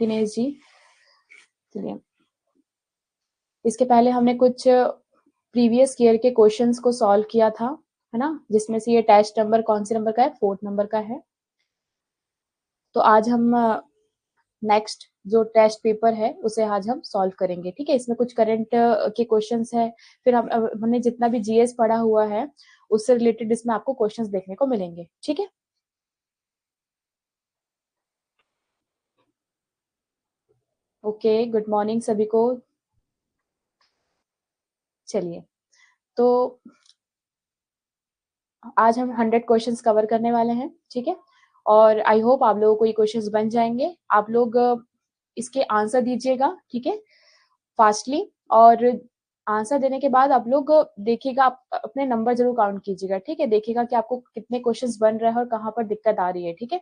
दिनेश जी। चलिए, इसके पहले हमने कुछ प्रीवियस ईयर के क्वेश्चंस को सॉल्व किया था, है ना, जिसमें से ये टेस्ट नंबर कौन से नंबर का है, 4th नंबर का है। तो आज हम नेक्स्ट जो टेस्ट पेपर है उसे आज हम सॉल्व करेंगे, ठीक है। इसमें कुछ करंट के क्वेश्चंस है, फिर हमने जितना भी जीएस पढ़ा हुआ है उससे रिलेटेड इसमें आपको क्वेश्चंस देखने को मिलेंगे, ठीक है। ओके, गुड मॉर्निंग सभी को। चलिए, तो आज हम 100 क्वेश्चंस कवर करने वाले हैं, ठीक है। और आई होप आप लोगों को ये क्वेश्चंस बन जाएंगे। आप लोग इसके आंसर दीजिएगा, ठीक है, फास्टली। और आंसर देने के बाद आप लोग देखिएगा, आप अपने नंबर जरूर काउंट कीजिएगा, ठीक है। देखिएगा कि आपको कितने क्वेश्चंस बन रहे हैं और कहाँ पर दिक्कत आ रही है, ठीक है।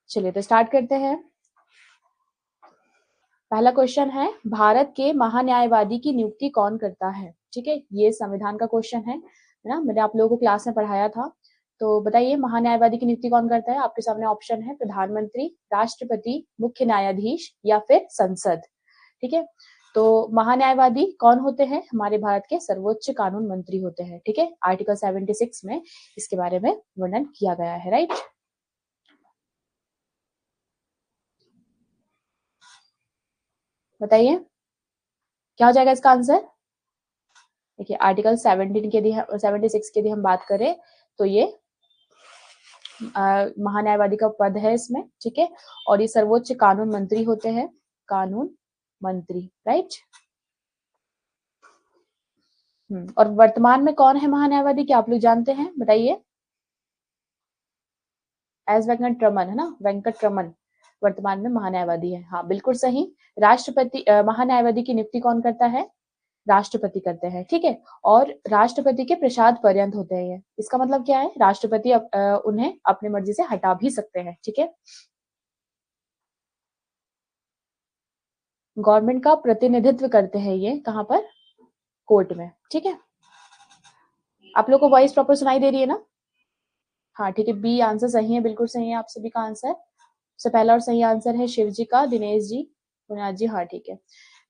चलिए, तो स्टार्ट करते हैं। पहला क्वेश्चन है, भारत के महान्यायवादी की नियुक्ति कौन करता है, ठीक है। ये संविधान का क्वेश्चन है ना, मैंने आप लोगों को क्लास में पढ़ाया था। तो बताइए, महान्यायवादी की नियुक्ति कौन करता है। आपके सामने ऑप्शन है, प्रधानमंत्री, राष्ट्रपति, मुख्य न्यायाधीश या फिर संसद, ठीक है। तो महान्यायवादी कौन होते हैं, हमारे भारत के सर्वोच्च कानून मंत्री होते हैं, ठीक है। आर्टिकल 76 में इसके बारे में वर्णन किया गया है, राइट। बताइए क्या हो जाएगा इसका आंसर। देखिए, आर्टिकल 76 की यदि हम बात करें तो ये महान्यायवादी का पद है इसमें, ठीक है। और ये सर्वोच्च कानून मंत्री होते हैं, कानून मंत्री, राइट। और वर्तमान में कौन है महान्यायवादी, क्या आप लोग जानते हैं, बताइए। एस वेंकट रमन, है ना, वेंकट रमन वर्तमान में महान्यायवादी है। हाँ, बिल्कुल सही। राष्ट्रपति महान्यायवादी की नियुक्ति कौन करता है, राष्ट्रपति करते हैं, ठीक है। और राष्ट्रपति के प्रसाद पर्यंत होते हैं ये। इसका मतलब क्या है, राष्ट्रपति उन्हें अपनी मर्जी से हटा भी सकते हैं, ठीक है। गवर्नमेंट का प्रतिनिधित्व करते हैं ये, कहाँ पर, कोर्ट में, ठीक है। आप लोग को वॉइस प्रॉपर सुनाई दे रही है ना। हाँ, ठीक है, बी आंसर सही है, बिल्कुल सही है आप सभी का आंसर। सबसे पहला और सही आंसर है शिव जी का, दिनेश जी, पुनाज जी, हाँ ठीक है।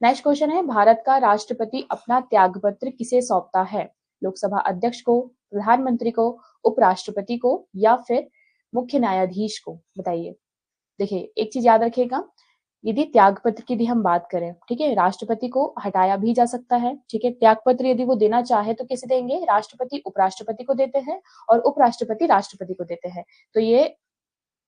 नेक्स्ट क्वेश्चन है, भारत का राष्ट्रपति अपना त्यागपत्र किसे सौंपता है, लोकसभा अध्यक्ष को, प्रधानमंत्री को, उपराष्ट्रपति को या फिर मुख्य न्यायाधीश को, बताइए। देखिए, एक चीज याद रखिएगा, यदि त्यागपत्र की यदि हम बात करें, ठीक है, राष्ट्रपति को हटाया भी जा सकता है, ठीक है। त्यागपत्र यदि वो देना चाहे तो किसे देंगे, राष्ट्रपति उपराष्ट्रपति को देते हैं और उपराष्ट्रपति राष्ट्रपति को देते हैं। तो ये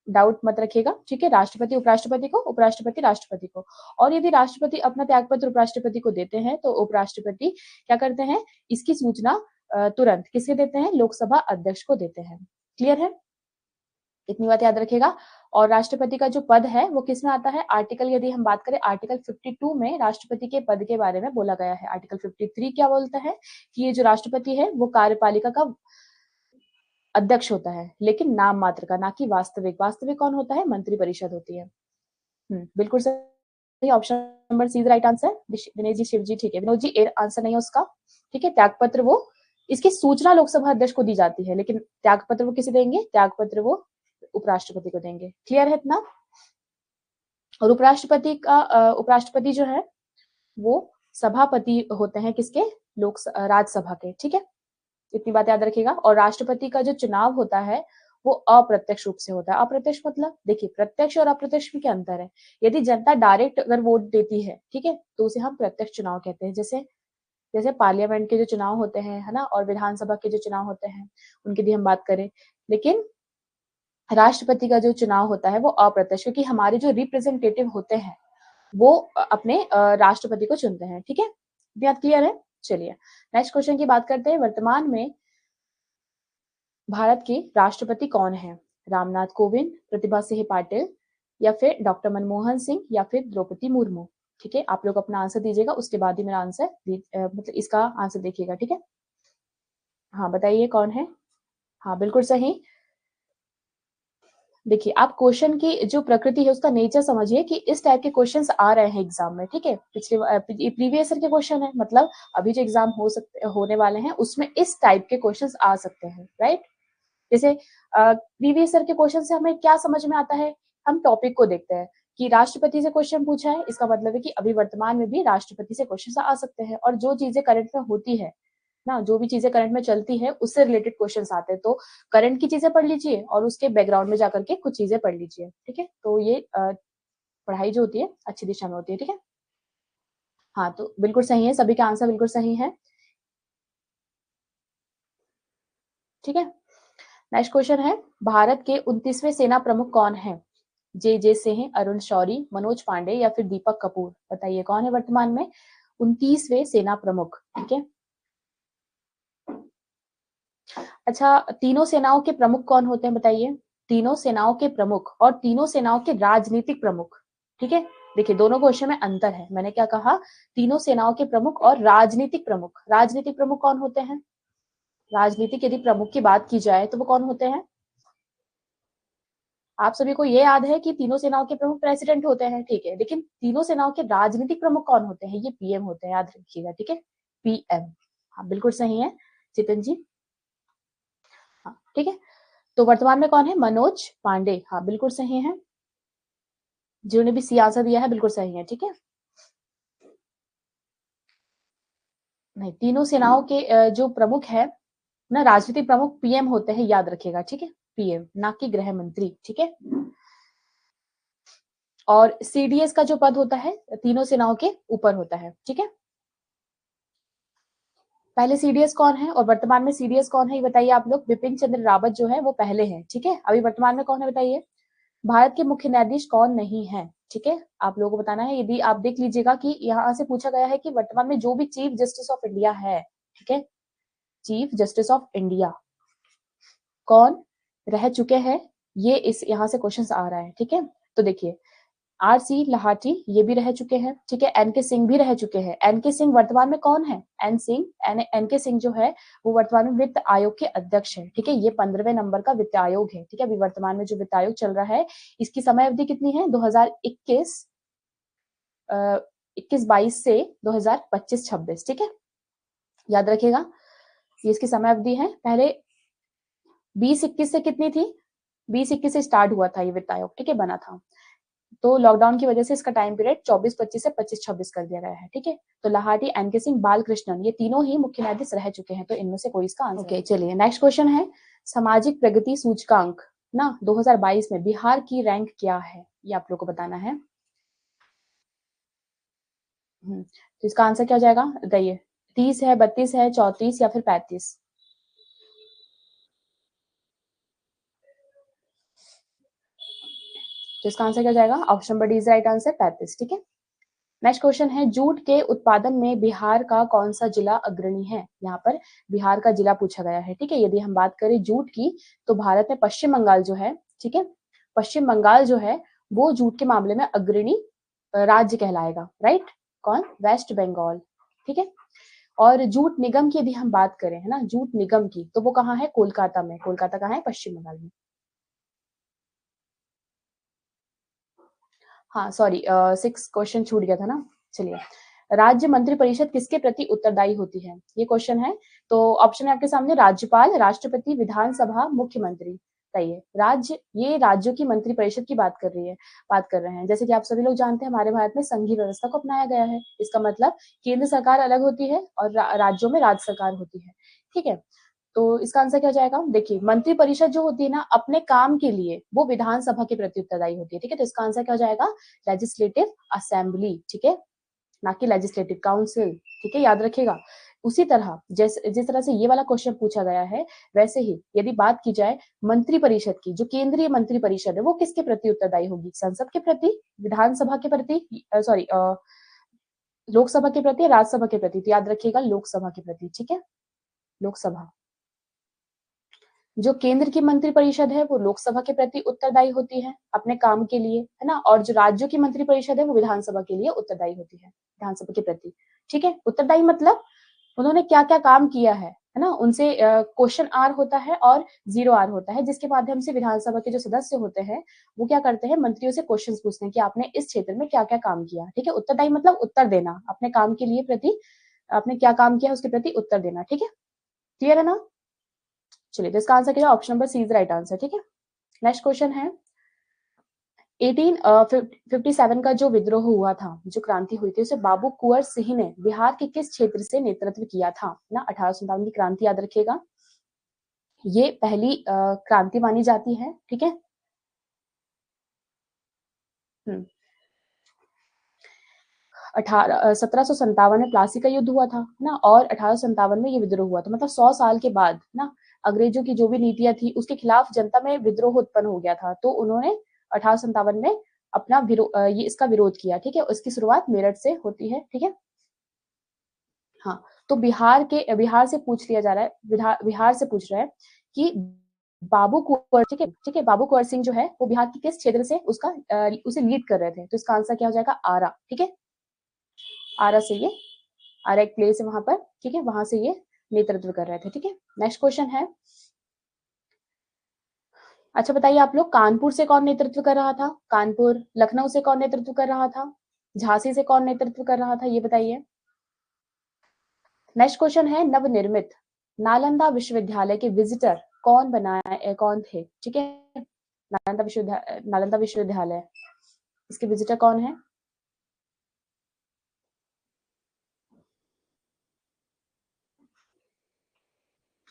डाउट मत रखिएगा, ठीक है। राष्ट्रपति उपराष्ट्रपति को, उपराष्ट्रपति राष्ट्रपति को। और यदि राष्ट्रपति अपना त्यागपत्र उपराष्ट्रपति को देते हैं तो उपराष्ट्रपति क्या करते हैं, इसकी सूचना तुरंत किसके देते हैं, लोकसभा अध्यक्ष को देते हैं। क्लियर है, इतनी बात याद रखिएगा। और राष्ट्रपति का जो पद है वो किसमें आता है, आर्टिकल यदि हम बात करें, आर्टिकल 52 में राष्ट्रपति के पद के बारे में बोला गया है। आर्टिकल 53 क्या बोलता है कि ये जो राष्ट्रपति है वो कार्यपालिका का अध्यक्ष होता है, लेकिन नाम मात्र का, ना कि वास्तविक। वास्तविक कौन होता है, मंत्रिपरिषद होती है। बिल्कुल सही, option number C right answer. Dinesh ji, Shiv ji, ठीक है। विनोद जी, आंसर नहीं है उसका, ठीक है। त्यागपत्र वो, इसकी सूचना लोकसभा अध्यक्ष को दी जाती है, लेकिन त्यागपत्र वो किसे देंगे, त्यागपत्र वो उपराष्ट्रपति को देंगे। क्लियर है इतना। और उपराष्ट्रपति जो है वो सभापति होते हैं किसके, राज्यसभा के, ठीक है। इतनी बात याद रखिएगा। और राष्ट्रपति का जो चुनाव होता है वो अप्रत्यक्ष रूप से होता है। अप्रत्यक्ष मतलब, देखिए, प्रत्यक्ष और अप्रत्यक्ष में क्या अंतर है। यदि जनता डायरेक्ट अगर वोट देती है, ठीक है, तो उसे हम प्रत्यक्ष चुनाव कहते हैं। जैसे जैसे पार्लियामेंट के जो चुनाव होते हैं, है ना, और विधानसभा के जो चुनाव होते हैं उनकी भी हम बात करें। लेकिन राष्ट्रपति का जो चुनाव होता है वो अप्रत्यक्ष, क्योंकि हमारे जो रिप्रेजेंटेटिव होते हैं वो अपने राष्ट्रपति को चुनते हैं, ठीक है। बात क्लियर है। चलिए, नेक्स्ट क्वेश्चन की बात करते हैं। वर्तमान में भारत के राष्ट्रपति कौन है, रामनाथ कोविंद, प्रतिभा सिंह पाटिल या फिर डॉक्टर मनमोहन सिंह या फिर द्रौपदी मुर्मू, ठीक है। आप लोग अपना आंसर दीजिएगा, उसके बाद ही मेरा आंसर मतलब इसका आंसर देखिएगा, ठीक है। हाँ, बताइए कौन है। हाँ, बिल्कुल सही। देखिए, आप क्वेश्चन की जो प्रकृति है उसका नेचर समझिए कि इस टाइप के क्वेश्चंस आ रहे हैं एग्जाम में, ठीक है। प्रीवियस ईयर के क्वेश्चन है, मतलब अभी जो एग्जाम होने वाले हैं उसमें इस टाइप के क्वेश्चंस आ सकते हैं, राइट। जैसे प्रीवियस ईयर के क्वेश्चन से हमें क्या समझ में आता है, हम टॉपिक को देखते हैं कि राष्ट्रपति से क्वेश्चन पूछा है, इसका मतलब है कि अभी वर्तमान में भी राष्ट्रपति से क्वेश्चन आ सकते हैं। और जो चीजें करंट में होती है ना, जो भी चीजें करंट में चलती है उससे रिलेटेड क्वेश्चन आते हैं। तो करंट की चीजें पढ़ लीजिए और उसके बैकग्राउंड में जाकर के कुछ चीजें पढ़ लीजिए, ठीक है। तो ये पढ़ाई जो होती है अच्छी दिशा में होती है, ठीक है। हाँ, तो बिल्कुल सही है, सभी का आंसर बिल्कुल सही है, ठीक है। नेक्स्ट क्वेश्चन है, भारत के 29वें सेना प्रमुख कौन है? जे सिंह, अरुण शौरी, मनोज पांडे या फिर दीपक कपूर? बताइए कौन है वर्तमान में 29वें सेना प्रमुख, ठीक है। अच्छा, तीनों सेनाओं के प्रमुख कौन होते हैं बताइए? तीनों सेनाओं के प्रमुख और तीनों सेनाओं के राजनीतिक प्रमुख, ठीक है। देखिए दोनों क्वेश्चन में अंतर है। मैंने क्या कहा? तीनों सेनाओं के प्रमुख और राजनीतिक प्रमुख। राजनीतिक प्रमुख कौन होते हैं? राजनीतिक यदि प्रमुख की बात की जाए तो वो कौन होते हैं? आप सभी को ये याद है कि तीनों सेनाओं के प्रमुख प्रेसिडेंट होते हैं, ठीक है। लेकिन तीनों सेनाओं के राजनीतिक प्रमुख कौन होते हैं? ये पीएम होते हैं, याद रखिएगा, ठीक है। पीएम, हाँ बिल्कुल सही है चेतन जी, हाँ ठीक है। तो वर्तमान में कौन है? मनोज पांडे, हाँ बिल्कुल सही है। जिन्होंने भी सी आंसर दिया है बिल्कुल सही है, ठीक है। नहीं, तीनों सेनाओं के जो प्रमुख है ना, राजनीतिक प्रमुख पीएम होते हैं, याद रखिएगा, ठीक है। पीएम, ना कि गृह मंत्री, ठीक है। और सीडीएस का जो पद होता है तीनों सेनाओं के ऊपर होता है, ठीक है। पहले सीडीएस कौन है और वर्तमान में सीडीएस कौन है ये बताइए आप लोग। बिपिन चंद्र रावत जो है वो पहले हैं, ठीक है। अभी वर्तमान में कौन है बताइए। भारत के मुख्य न्यायाधीश कौन नहीं है, ठीक है, आप लोगों को बताना है। यदि आप देख लीजिएगा कि यहाँ से पूछा गया है कि वर्तमान में जो भी चीफ जस्टिस ऑफ इंडिया है, ठीक है, चीफ जस्टिस ऑफ इंडिया कौन रह चुके हैं, ये इस यहाँ से क्वेश्चन आ रहा है, ठीक है। तो देखिए आरसी लाहाटी ये भी रह चुके हैं, ठीक है। एनके सिंह भी रह चुके हैं। एनके सिंह वर्तमान में कौन है? एनके सिंह जो है वो वर्तमान में वित्त आयोग के अध्यक्ष है, ठीक है। ये 15वें नंबर का वित्त आयोग है, ठीक है। अभी वर्तमान में जो वित्त आयोग चल रहा है इसकी समय अवधि कितनी है? 2021 21-22 से 2025-26, ठीक है, याद रखिएगा। ये इसकी समय अवधि है। पहले 2021 से कितनी थी? 2021 से स्टार्ट हुआ था ये वित्त आयोग, ठीक है, बना था। तो लॉकडाउन की वजह से इसका टाइम पीरियड 24-25 से 25-26 कर दिया गया है, ठीक है। तो लाहाटी, एनके सिंह, बालकृष्णन ये तीनों ही मुख्य न्यायाधीश रह चुके हैं, तो इनमें से कोई इसका आंसर। ओके चलिए नेक्स्ट क्वेश्चन है, सामाजिक प्रगति सूचकांक ना 2022 में बिहार की रैंक क्या है, ये आप लोग को बताना है। तो इसका आंसर क्या हो जाएगा बताइए। 30 है, 32 है, 34 या फिर 35? तो इसका आंसर क्या हो जाएगा? Option number D is right answer, 35, ठीक है। नेक्स्ट क्वेश्चन है, जूट के उत्पादन में बिहार का कौन सा जिला अग्रणी है? यहाँ पर बिहार का जिला पूछा गया है, ठीक है। यदि हम बात करें जूट की तो भारत में पश्चिम बंगाल जो है, ठीक है, पश्चिम बंगाल जो है वो जूट के मामले में अग्रणी राज्य कहलाएगा, राइट। कौन? वेस्ट बंगाल, ठीक है। और जूट निगम की यदि हम बात करें, है ना, जूट निगम की, तो वो कहाँ है? कोलकाता में। कोलकाता कहाँ है? पश्चिम बंगाल में। हाँ सॉरी, 6 क्वेश्चन छूट गया था ना। चलिए, राज्य मंत्रिपरिषद किसके प्रति उत्तरदायी होती है? ये क्वेश्चन है। तो ऑप्शन है आपके सामने, राज्यपाल, राष्ट्रपति, विधानसभा, मुख्यमंत्री। बताइए राज्य, ये राज्यों की मंत्रिपरिषद की बात कर रहे हैं। जैसे कि आप सभी लोग जानते हैं हमारे भारत में संघीय व्यवस्था को अपनाया गया है। इसका मतलब केंद्र सरकार अलग होती है और राज्यों में राज्य सरकार होती है, ठीक है। तो इसका आंसर क्या हो जाएगा? देखिए मंत्रिपरिषद जो होती है ना अपने काम के लिए वो विधानसभा के प्रति उत्तरदायी होती है, ठीक है। तो इसका आंसर क्या हो जाएगा? लेजिस्लेटिव असेंबली, ठीक है, ना कि लेजिस्लेटिव काउंसिल, ठीक है, याद रखिएगा। उसी तरह जिस तरह से ये वाला क्वेश्चन पूछा गया है, वैसे ही यदि बात की जाए मंत्रिपरिषद की, जो केंद्रीय मंत्रिपरिषद है वो किसके प्रति उत्तरदायी होगी? संसद के प्रति, विधानसभा के प्रति, सॉरी लोकसभा के प्रति, राज्यसभा के प्रति? तो याद रखिएगा लोकसभा के प्रति, ठीक है, लोकसभा। जो केंद्र की मंत्रिपरिषद है वो लोकसभा के प्रति उत्तरदायी होती है अपने काम के लिए, है ना। और जो राज्यों की मंत्रिपरिषद है वो विधानसभा के लिए उत्तरदायी होती है, विधानसभा के प्रति, ठीक है। उत्तरदायी मतलब उन्होंने क्या क्या काम किया है ना। उनसे क्वेश्चन आर होता है और 0 आर होता है, जिसके माध्यम से विधानसभा के जो सदस्य होते हैं वो क्या करते हैं, मंत्रियों से क्वेश्चन पूछते हैं कि आपने इस क्षेत्र में क्या क्या काम किया, ठीक है। उत्तरदायी मतलब उत्तर देना, अपने काम के लिए प्रति आपने क्या काम किया उसके प्रति उत्तर देना, ठीक है। क्लियर है ना? चलिए, तो इसका आंसर क्या है? Option number C is right answer, ठीक है। नेक्स्ट क्वेश्चन है, 1857 का जो विद्रोह हुआ था, जो क्रांति हुई थी, उसे बाबू कुंवर सिंह ने बिहार के किस क्षेत्र से नेतृत्व किया था ना? 1857 की क्रांति याद रखिएगा, ये पहली क्रांति मानी जाती है, ठीक है। 1757 में प्लासी का युद्ध हुआ था ना, और 1857 में ये विद्रोह हुआ था। मतलब 100 साल के बाद ना अंग्रेजों की जो भी नीतियां थी उसके खिलाफ जनता में विद्रोह उत्पन्न हो गया था, तो उन्होंने 1857 में अपना ये इसका विरोध किया, ठीक है। इसकी शुरुआत मेरठ से होती है, ठीक है। हाँ, तो बिहार से पूछ लिया जा रहा है, बिहार से पूछ रहा है कि बाबू कुंवर, ठीक है, ठीक है, बाबू कुंवर सिंह जो है वो बिहार के किस क्षेत्र से उसे लीड कर रहे थे, तो इसका आंसर क्या हो जाएगा? आरा, ठीक है। आरा से ये, आरा एक प्लेस है वहां पर, ठीक है, वहां से ये नेतृत्व कर रहे थे, ठीक है। नेक्स्ट क्वेश्चन है, अच्छा बताइए आप लोग, कानपुर से कौन नेतृत्व कर रहा था? कानपुर, लखनऊ से कौन नेतृत्व कर रहा था? झांसी से कौन नेतृत्व कर रहा था, ये बताइए। नेक्स्ट क्वेश्चन है, नवनिर्मित नालंदा विश्वविद्यालय के विजिटर कौन थे, ठीक है। नालंदा विश्वविद्यालय, इसके विजिटर कौन है?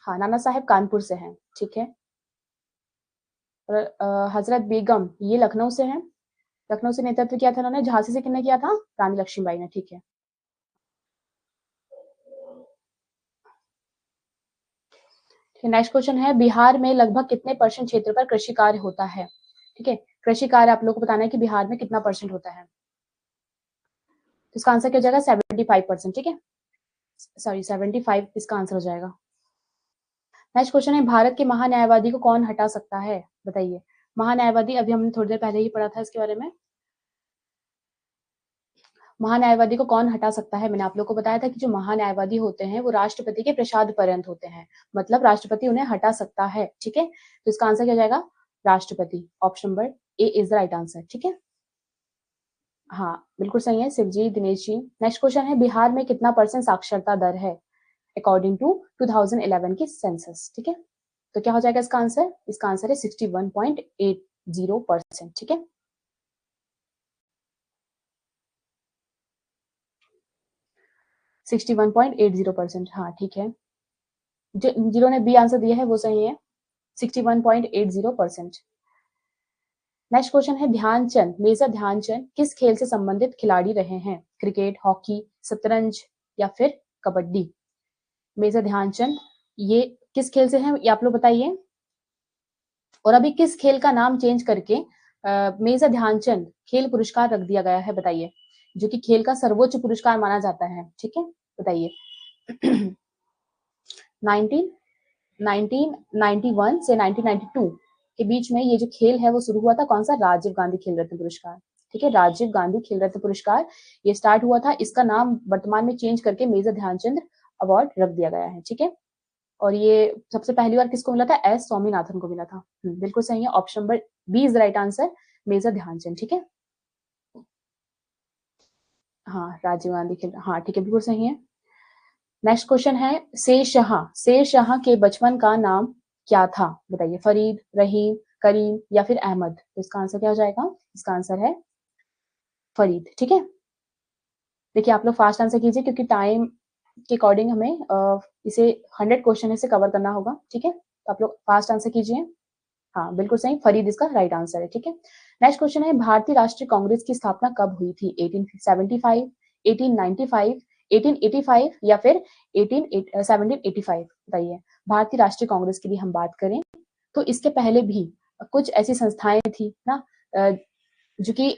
हाँ, नाना साहेब कानपुर से हैं, ठीक है। और हजरत बेगम ये लखनऊ से हैं, लखनऊ से नेतृत्व किया था उन्होंने। झांसी से किसने किया था? रानी लक्ष्मीबाई ने, ठीक है। नेक्स्ट क्वेश्चन है, बिहार में लगभग कितने परसेंट क्षेत्र पर कृषि कार्य होता है, ठीक है। कृषि कार्य आप लोग को बताना है कि बिहार में कितना परसेंट होता है, तो इसका आंसर क्या हो जाएगा? 75%, ठीक है। सॉरी 75 इसका आंसर हो जाएगा। नेक्स्ट क्वेश्चन है, भारत के महान्यायवादी को कौन हटा सकता है, बताइए। महान्यायवादी अभी हमने थोड़ी देर पहले ही पढ़ा था इसके बारे में। महान्यायवादी को कौन हटा सकता है? मैंने आप लोग को बताया था कि जो महान्यायवादी होते हैं वो राष्ट्रपति के प्रसाद पर्यंत होते हैं, मतलब राष्ट्रपति उन्हें हटा सकता है, ठीक है। तो इसका आंसर क्या हो जाएगा? राष्ट्रपति। Option number A is the right answer, ठीक है। हाँ बिल्कुल सही है शिव जी, दिनेश जी। नेक्स्ट क्वेश्चन है, बिहार में कितना परसेंट साक्षरता दर है अकॉर्डिंग टू 2011 की सेंसस, ठीक है। तो क्या हो जाएगा इसका आंसर? इसका आंसर है 61.80%, ठीक है। 61.80%, हाँ ठीक है। जिन्होंने बी आंसर दिया है वो सही है, 61.80%। नेक्स्ट क्वेश्चन है, ध्यानचंद, मेजर ध्यानचंद किस खेल से संबंधित खिलाड़ी रहे हैं? क्रिकेट, हॉकी, शतरंज या फिर कबड्डी? मेजर ध्यानचंद ये किस खेल से हैं, ये आप लोग बताइए। और अभी किस खेल का नाम चेंज करके मेजर ध्यानचंद खेल पुरस्कार रख दिया गया है, बताइए, जो कि खेल का सर्वोच्च पुरस्कार माना जाता है, ठीक है, बताइए। 19 1991 से 1992 के बीच में ये जो खेल है वो शुरू हुआ था, कौन सा? राजीव गांधी खेल रत्न पुरस्कार, ठीक है। राजीव गांधी खेल रत्न पुरस्कार ये स्टार्ट हुआ था, इसका नाम वर्तमान में चेंज करके मेजर ध्यानचंद अवार्ड रख दिया गया है, ठीक है। और ये सबसे पहली बार किसको मिला था? एस स्वामीनाथन को मिला था। बिल्कुल सही है, option number B is the right answer, major Dhyan Chand, ठीक है। हाँ राजीव गांधी खेल, हाँ ठीक है, बिल्कुल सही है। नेक्स्ट क्वेश्चन है, शेर शाह के बचपन का नाम क्या था, बताइए। फरीद, रहीम, करीम या फिर अहमद? तो इसका आंसर क्या हो जाएगा? इसका आंसर है फरीद, ठीक है। देखिए आप लोग फास्ट आंसर कीजिए क्योंकि टाइम के अकॉर्डिंग हमें इसे 100 क्वेश्चन से कवर करना होगा, ठीक है। तो आप लोग फास्ट आंसर कीजिए। हाँ बिल्कुल सही, फरीद इसका राइट आंसर है, ठीक है। नेक्स्ट क्वेश्चन है, भारतीय राष्ट्रीय कांग्रेस की स्थापना कब हुई थी? 1875, 1895, 1885 या फिर 1785? बताइए। भारतीय राष्ट्रीय कांग्रेस की भी हम बात करें तो इसके पहले भी कुछ ऐसी संस्थाएं थी ना, जो कि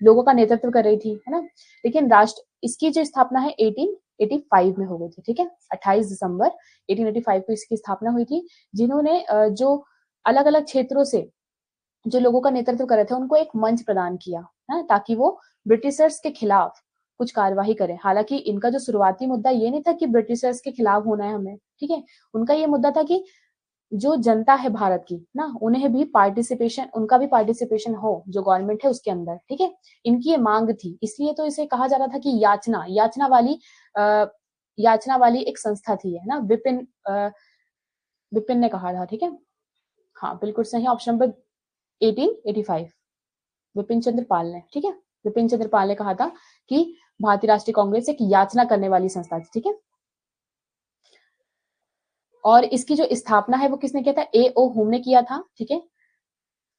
लोगों का नेतृत्व कर रही थी, है ना। लेकिन राष्ट्र इसकी जो स्थापना है 1885 में हो गई थी, ठीक है। 28 दिसंबर 1885 को इसकी स्थापना हुई थी, जिन्होंने जो अलग अलग क्षेत्रों से जो लोगों का नेतृत्व कर रहे थे उनको एक मंच प्रदान किया, है, ताकि वो ब्रिटिशर्स के खिलाफ कुछ कार्यवाही करें। हालांकि इनका जो शुरुआती मुद्दा ये नहीं था कि ब्रिटिशर्स के खिलाफ होना है हमें, ठीक है। उनका ये मुद्दा था कि जो जनता है भारत की ना, उन्हें भी पार्टिसिपेशन, उनका भी पार्टिसिपेशन हो जो गवर्नमेंट है उसके अंदर, ठीक है। इनकी ये मांग थी, इसलिए तो इसे कहा जा रहा था कि याचना वाली एक संस्था थी, है ना। विपिन ने कहा था, ठीक है। हाँ बिल्कुल सही, ऑप्शन नंबर 1885। विपिन चंद्र पाल ने, ठीक है। विपिन चंद्र पाल ने कहा था कि भारतीय राष्ट्रीय कांग्रेस एक याचना करने वाली संस्था थी, ठीक है। और इसकी जो स्थापना है वो किसने किया था? A.O. हुम ने किया था, ठीक है।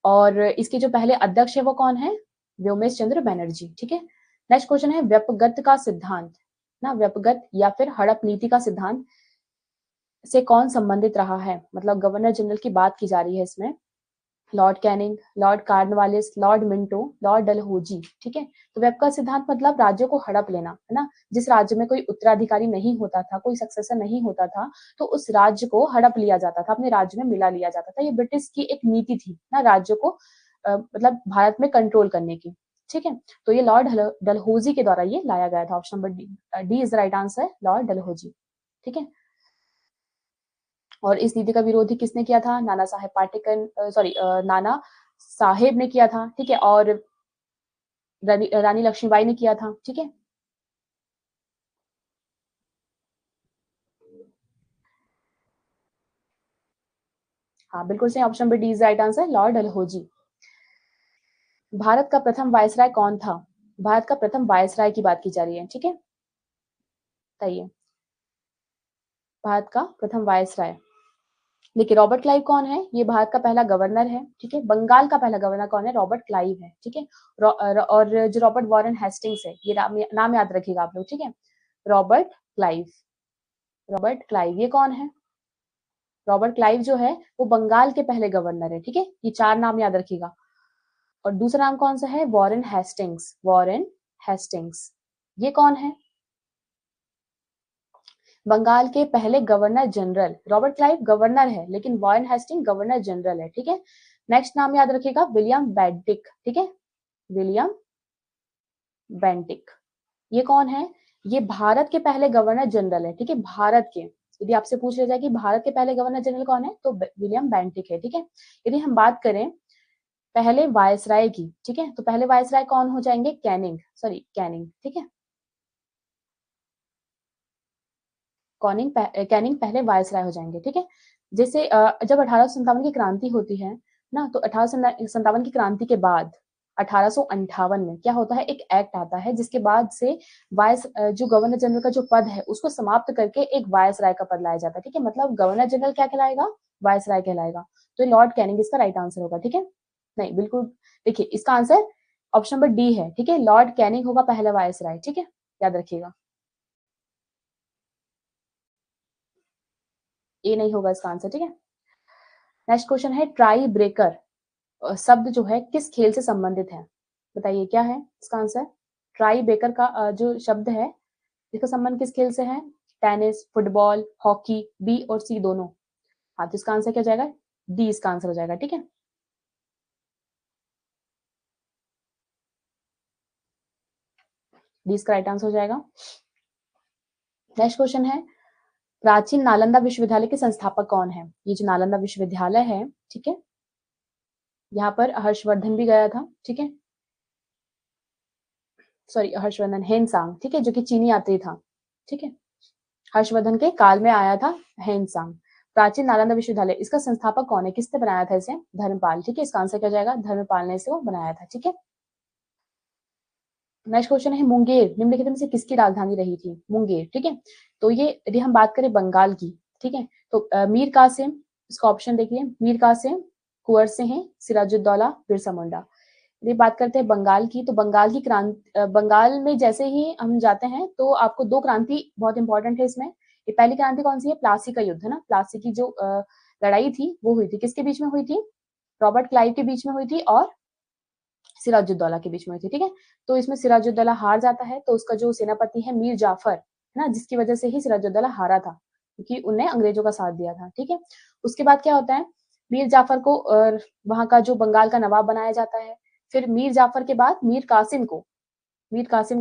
और इसके जो पहले अध्यक्ष है वो कौन है? व्योमेश चंद्र बैनर्जी, ठीक है। नेक्स्ट क्वेश्चन है व्यपगत का सिद्धांत ना, व्यपगत या फिर हड़प नीति का सिद्धांत से कौन संबंधित रहा है? मतलब गवर्नर जनरल की बात की जा रही है इसमें। Lord Canning, Lord Cornwallis, Lord Minto, Lord Dalhousie, ठीक है। तो वेब का सिद्धांत मतलब राज्यों को हड़प लेना, है ना। जिस राज्य में कोई उत्तराधिकारी नहीं होता था, कोई सक्सेसर नहीं होता था, तो उस राज्य को हड़प लिया जाता था, अपने राज्य में मिला लिया जाता था। ये ब्रिटिश की एक नीति थी ना, राज्यों को मतलब भारत में कंट्रोल करने की, ठीक है। तो ये लॉर्ड डलहौजी के द्वारा ये लाया गया था। Option number D is the right answer, Lord Dalhousie, ठीक है। और इस नीति का विरोधी किसने किया था? नाना साहेब पाटेकर, सॉरी नाना साहेब ने किया था, ठीक है। और रानी लक्ष्मीबाई ने किया था, ठीक है। हाँ बिल्कुल सही, option number D is right answer, Lord Dalhousie. Bharat का प्रथम वायसराय कौन था? भारत का प्रथम वायसराय की बात की जा रही है, ठीक है। बताइए, भारत का प्रथम वायसराय। देखिए रॉबर्ट क्लाइव कौन है? ये भारत का पहला गवर्नर है, ठीक है। बंगाल का पहला गवर्नर कौन है? रॉबर्ट क्लाइव है, ठीक है। और जो रॉबर्ट वॉरेन हेस्टिंग्स है, ये नाम याद रखिएगा आप लोग, ठीक है। रॉबर्ट क्लाइव, रॉबर्ट क्लाइव ये कौन है? रॉबर्ट क्लाइव जो है वो बंगाल के पहले गवर्नर है, ठीक है। ये 4 नाम याद रखिएगा। और दूसरा नाम कौन सा है? वॉरेन हेस्टिंग्स, वॉरेन हेस्टिंग्स ये कौन है? बंगाल के पहले governor general. Robert Clive governor है, लेकिन वॉरेन हेस्टिंग गवर्नर जनरल है, ठीक है। नेक्स्ट नाम याद रखिएगा, विलियम बेंटिक, ठीक है। विलियम बेंटिक ये कौन है? ये भारत के पहले गवर्नर जनरल है, ठीक है। भारत के, यदि आपसे पूछ लिया जाए कि भारत के पहले गवर्नर जनरल कौन है, तो विलियम बेंटिक है, ठीक है। यदि हम बात करें पहले वायसराय की, ठीक है, तो पहले वायसराय कौन हो जाएंगे? कैनिंग, सॉरी कैनिंग, ठीक है। कैनिंग पहले वायसराय हो जाएंगे, ठीक है। जैसे जब 1857 की क्रांति होती है ना, तो 1857 की क्रांति के बाद 1858 में क्या होता है? एक एक्ट आता है, जिसके बाद से जो गवर्नर जनरल का जो पद है उसको समाप्त करके एक वायसराय का पद लाया जाता है, ठीक है। मतलब गवर्नर जनरल क्या कहलाएगा? वायसराय कहलाएगा। तो लॉर्ड कैनिंग इसका राइट आंसर होगा, ठीक है। नहीं बिल्कुल, देखिए इसका आंसर ऑप्शन नंबर डी है, ठीक है। लॉर्ड कैनिंग होगा पहला वायसराय, ठीक है, याद रखिएगा। ए नहीं होगा इसका आंसर, ठीक है। नेक्स्ट क्वेश्चन है ट्राई ब्रेकर शब्द जो है किस खेल से संबंधित है? बताइए क्या है इसका आंसर? ट्राई ब्रेकर का जो शब्द है इसका संबंध किस खेल से है? टेनिस, फुटबॉल, हॉकी, बी और सी दोनों। हाँ तो इसका आंसर क्या जाएगा? डी इसका आंसर हो जाएगा, ठीक है। डी इसका राइट आंसर हो जाएगा। नेक्स्ट क्वेश्चन है प्राचीन नालंदा विश्वविद्यालय के संस्थापक कौन है? ये जो नालंदा विश्वविद्यालय है, ठीक है, यहाँ पर हर्षवर्धन भी गया था, ठीक है। सॉरी हर्षवर्धन, हेनसांग, ठीक है, जो कि चीनी यात्री था, ठीक है। हर्षवर्धन के काल में आया था हेनसांग। प्राचीन नालंदा विश्वविद्यालय, इसका संस्थापक कौन है? किसने बनाया था इसे? धर्मपाल, ठीक है। इसका आंसर क्या जाएगा? धर्मपाल ने इसे बनाया था, ठीक है। नेक्स्ट क्वेश्चन है मुंगेर निम्नलिखित में से किसकी राजधानी रही थी? मुंगेर, ठीक है। तो ये यदि हम बात करें बंगाल की, ठीक है, तो मीर कासिम, इसका ऑप्शन देखिए, मीर कासिम, कुंवर सिंह, सिराजुद्दौला, बिरसा मुंडा। यदि बात करते हैं बंगाल की, तो बंगाल की क्रांति, बंगाल में जैसे ही हम जाते हैं तो आपको 2 क्रांति बहुत इंपॉर्टेंट है इसमें। ये पहली क्रांति कौन सी है? प्लासी का युद्ध, है ना। प्लासी की जो लड़ाई थी वो हुई थी, किसके बीच में हुई थी? रॉबर्ट क्लाइव के बीच में हुई थी और सिराजुद्दौला के बीच में हुई थी, ठीक है। तो इसमें सिराजुद्दौला हार जाता है, तो उसका जो सेनापति है मीर जाफर, है ना, जिसकी वजह से ही सिराजुद्दौला हारा था, क्योंकि उनने अंग्रेजों का साथ दिया था, ठीक है। उसके बाद क्या होता है? मीर जाफर को वहां का जो बंगाल का नवाब बनाया जाता है। फिर मीर जाफर के बाद मीर कासिम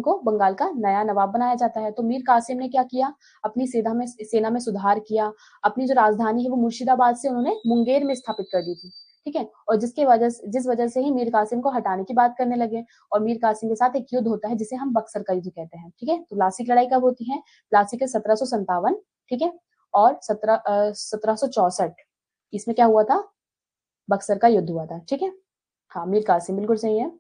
को बंगाल का नया नवाब बनाया जाता है। तो मीर कासिम ने क्या किया? अपनी सेना में सुधार किया। अपनी जो राजधानी है वो मुर्शिदाबाद से उन्होंने मुंगेर में स्थापित कर दी थी, ठीक है। और जिस वजह से ही मीर कासिम को हटाने की बात करने लगे, और मीर कासिम के साथ एक युद्ध होता है जिसे हम बक्सर का युद्ध कहते हैं, ठीक है। तो प्लासी की लड़ाई कब होती है? प्लासी के 1757, ठीक है, और 1764 इसमें क्या हुआ था? बक्सर का युद्ध हुआ था, ठीक है। हाँ मीर कासिम बिल्कुल सही है।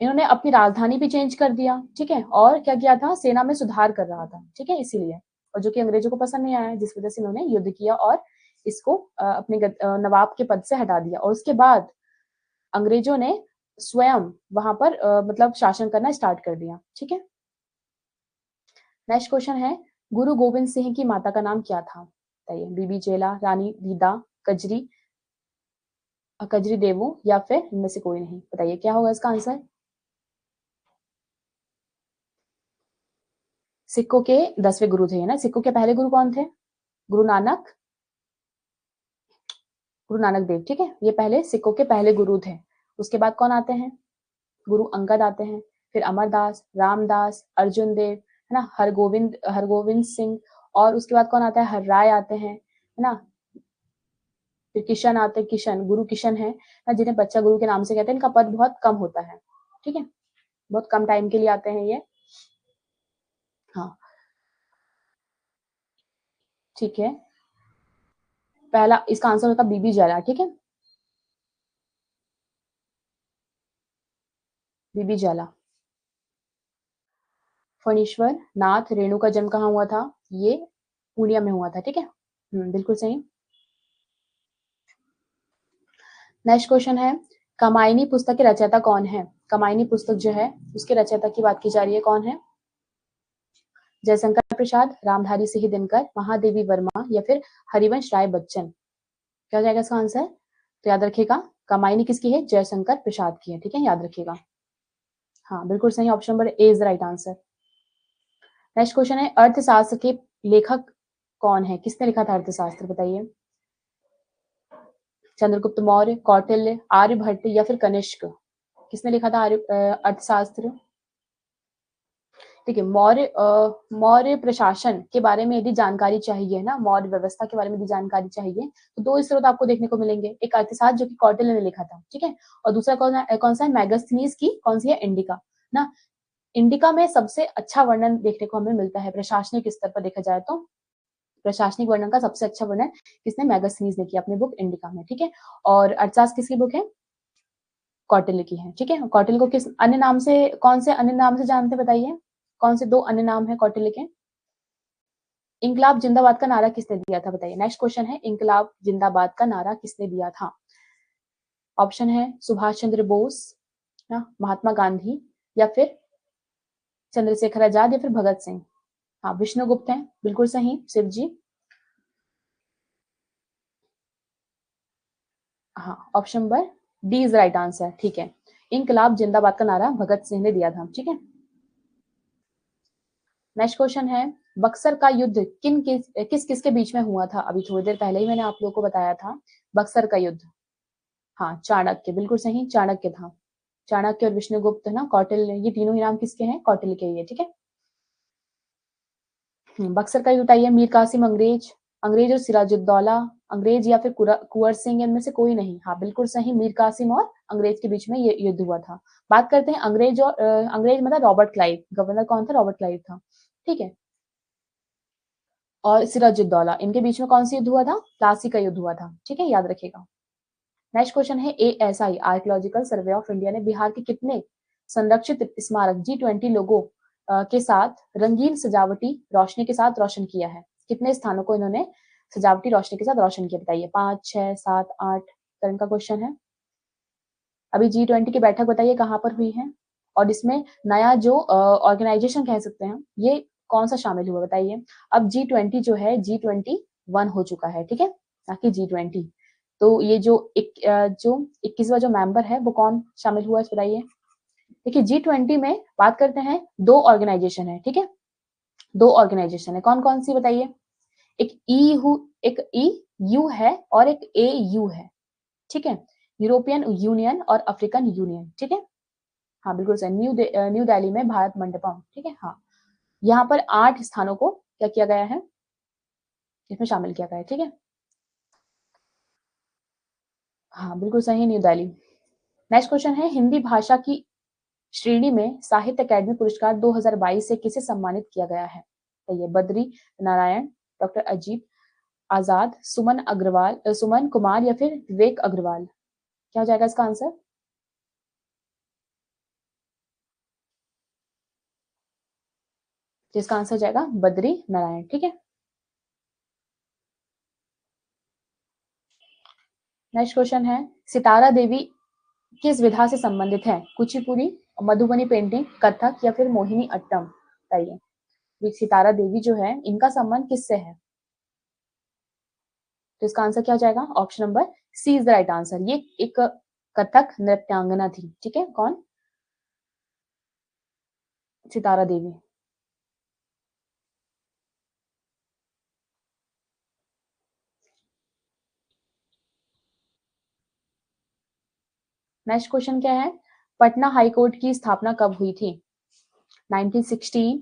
इन्होंने अपनी राजधानी भी चेंज कर दिया, ठीक है, और क्या किया था, सेना में सुधार कर रहा था, ठीक है, इसीलिए, और जो कि अंग्रेजों को पसंद नहीं आया, जिस वजह से इन्होंने युद्ध किया और इसको अपने नवाब के पद से हटा दिया। और उसके बाद अंग्रेजों ने स्वयं वहां पर मतलब शासन करना स्टार्ट कर दिया, ठीक है। नेक्स्ट क्वेश्चन है, गुरु गोविंद सिंह की माता का नाम क्या था, बताइए। बीबी जेला, रानी रीदा, कजरी कजरी देवो, या फिर इनमें से कोई नहीं, बताइए क्या होगा इसका आंसर। सिखों के 10वें गुरु थे ना, सिखों के पहले गुरु कौन थे, गुरु नानक, गुरु नानक देव, ठीक है, ये पहले सिखों के पहले गुरु थे। उसके बाद कौन आते हैं, गुरु अंगद आते हैं, फिर अमरदास, रामदास, अर्जुन देव, है ना, हरगोविंद सिंह, और उसके बाद कौन आता है, हरराय आते हैं, है ना, फिर किशन आते हैं, किशन, गुरु किशन है ना, जिन्हें बच्चा गुरु के नाम से कहते हैं। इनका पद बहुत कम होता है, ठीक है, बहुत कम टाइम के लिए आते हैं ये। हाँ, ठीक है, पहला इसका आंसर होता बीबी जला, ठीक है, बीबी जला। फणीश्वर नाथ रेणु का जन्म कहाँ हुआ था, ये पूर्णिया में हुआ था, ठीक है, बिल्कुल सही। नेक्स्ट क्वेश्चन है, कामायनी पुस्तक के रचयिता कौन है, कामायनी पुस्तक जो है उसके रचयिता की बात की जा रही है, कौन है, जयशंकर प्रसाद, रामधारी सिंह दिनकर, महादेवी वर्मा, या फिर हरिवंश राय बच्चन। क्या हो जाएगा इसका आंसर, तो याद रखिएगा, कामायनी किसकी है, जयशंकर प्रसाद की है, ठीक है, याद रखिएगा। हाँ, बिल्कुल सही, option number A is the right answer. Next question है, अर्थशास्त्र के लेखक कौन है, किसने लिखा था अर्थशास्त्र, बताइए। चंद्रगुप्त मौर्य, कौटिल्य, आर्यभट्ट, या फिर कनिष्क, किसने लिखा था अर्थशास्त्र। ठीक है, मौर्य प्रशासन के बारे में यदि जानकारी चाहिए ना, मौर्य व्यवस्था के बारे में यदि जानकारी चाहिए, तो दो स्रोत आपको देखने को मिलेंगे, एक अर्थशास्त्र जो कि कौटिल्य ने लिखा था, ठीक है, और दूसरा कौन सा है, मैगस्थनीज की कौन सी है, इंडिका ना। इंडिका में सबसे अच्छा वर्णन देखने को हमें मिलता है, प्रशासनिक स्तर पर देखा जाए तो प्रशासनिक वर्णन का सबसे अच्छा वर्णन किसने, मैगस्थनीज ने किया अपनी बुक इंडिका में, ठीक है। और अर्थशास्त्र किसकी बुक है, कौटिल्य की है, ठीक है। कौटिल्य को किस अन्य नाम से, कौन से अन्य नाम से जानते बताइए, कौन से दो अन्य नाम है कौटिल्य के। इंकलाब जिंदाबाद का नारा किसने दिया था, बताइए। नेक्स्ट क्वेश्चन है, इंकलाब जिंदाबाद का नारा किसने दिया था। ऑप्शन है सुभाष चंद्र बोस, महात्मा गांधी, या फिर चंद्रशेखर आजाद, या फिर भगत सिंह। हाँ, विष्णुगुप्त हैं, बिल्कुल सही, शिव जी। हाँ, option number D is right answer, ठीक है, इंकलाब जिंदाबाद का नारा भगत सिंह ने दिया था, ठीक है। नेक्स्ट क्वेश्चन है, बक्सर का युद्ध किस किस के बीच में हुआ था, अभी थोड़ी देर पहले ही मैंने आप लोगों को बताया था, बक्सर का युद्ध। हाँ, चाणक्य, बिल्कुल सही, चाणक्य था, चाणक्य और विष्णुगुप्त ना, कौटिल्य, ये तीनों ही नाम किसके हैं, कौटिल्य के ही है, ठीक है। बक्सर का युद्ध बताइए, मीर कासिम अंग्रेज, अंग्रेज और सिराजुद्दौला अंग्रेज, या फिर कुंवर सिंह, इनमें से कोई नहीं। हाँ, बिल्कुल सही, मीर कासिम और अंग्रेज के बीच में ये युद्ध हुआ था। बात करते हैं अंग्रेज और अंग्रेज मतलब रॉबर्ट क्लाइव, गवर्नर कौन था, रॉबर्ट क्लाइव था, ठीक है। और सिराजुद्दौला, इनके बीच में कौन सा युद्ध हुआ था, प्लासी का युद्ध हुआ था, ठीक है, याद रखिएगा। नेक्स्ट क्वेश्चन है, ASI archaeological survey of India ने बिहार के कितने संरक्षित स्मारक G20 लोगों के साथ रंगीन सजावटी रोशनी के साथ रोशन किया है, कितने स्थानों को इन्होंने सजावटी रोशनी के साथ रोशन किया, बताइए। 5, 6, 7, 8 टर्न का क्वेश्चन है। अभी G20 की बैठक बताइए कहाँ पर हुई है, और इसमें नया जो ऑर्गेनाइजेशन कह सकते हैं, ये कौन सा शामिल हुआ, बताइए। अब G20 जो है G21 हो चुका है, ठीक है, ना कि G20। तो ये जो 21वां जो मेंबर है वो कौन शामिल हुआ है, बताइए। देखिए, G20 में बात करते हैं, दो ऑर्गेनाइजेशन है, ठीक है, दो ऑर्गेनाइजेशन है, कौन कौन सी बताइए। एक EU है और एक AU है, ठीक है, यूरोपियन यूनियन और अफ्रीकन यूनियन, ठीक है। हाँ, बिल्कुल सही, न्यू दिल्ली में भारत मंडपम, ठीक है। हाँ, यहाँ पर 8 स्थानों को क्या किया गया है, इसमें शामिल किया गया है, ठीक है। हाँ, बिल्कुल सही, न्यू दिल्ली। नेक्स्ट क्वेश्चन है, हिंदी भाषा की श्रेणी में साहित्य अकादमी पुरस्कार 2022 से किसे सम्मानित किया गया है, तो ये बद्री नारायण, डॉक्टर अजीत आजाद, सुमन कुमार, या फिर विवेक अग्रवाल। क्या हो जाएगा इसका आंसर, तो इसका आंसर जाएगा बद्री नारायण। ठीक है, नेक्स्ट क्वेश्चन है सितारा देवी किस विधा से संबंधित है? कुचिपुड़ी, मधुबनी पेंटिंग, कथक या फिर मोहिनी अट्टम? बताइए, ये सितारा देवी जो है इनका संबंध किससे है? तो इसका आंसर क्या हो जाएगा? Option number C is the right answer. ये एक कथक नृत्यांगना थी। ठीक है, कौन? सितारा देवी। नेक्स्ट क्वेश्चन क्या है? पटना हाई कोर्ट की स्थापना कब हुई थी? 1916,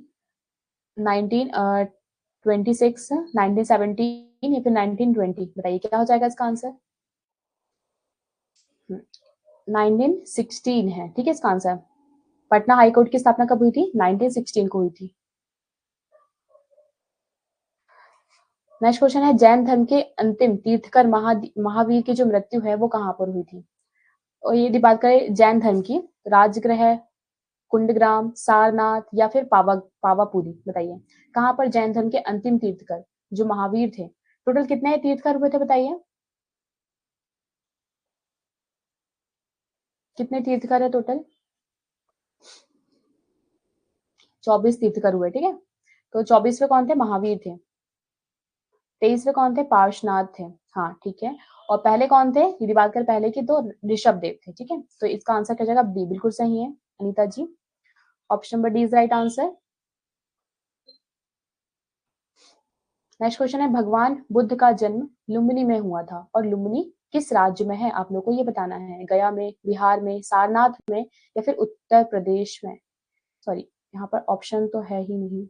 1926, 1917 या फिर 1920? बताइए क्या हो जाएगा इसका आंसर? 1916 है। ठीक है, इसका आंसर पटना हाई कोर्ट की स्थापना कब हुई थी? 1916 को हुई थी। नेक्स्ट क्वेश्चन है जैन धर्म के अंतिम तीर्थकर महावीर की जो मृत्यु है वो कहाँ पर हुई थी? और यदि बात करें जैन धर्म की, राजगृह, कुंडग्राम, सारनाथ या फिर पावापुरी? बताइए कहाँ पर जैन धर्म के अंतिम तीर्थकर जो महावीर थे, टोटल कितने तीर्थकर हुए थे बताइए? कितने तीर्थकर है टोटल? 24 तीर्थकर हुए। ठीक है, तो 24वें कौन थे? महावीर थे। 23वें कौन थे? पार्श्वनाथ थे। हाँ ठीक है, और पहले कौन थे? यदि बात करें पहले की तो ऋषभ देव थे। ठीक है, तो इसका आंसर क्या जाएगा? बी, बिल्कुल सही है Anita ji, option number D is right answer. Next question है भगवान बुद्ध का जन्म लुम्बिनी में हुआ था और लुम्बिनी किस राज्य में है? आप लोग को ये बताना है। गया में, बिहार में, सारनाथ में या फिर उत्तर प्रदेश में? सॉरी, यहाँ पर ऑप्शन तो है ही नहीं।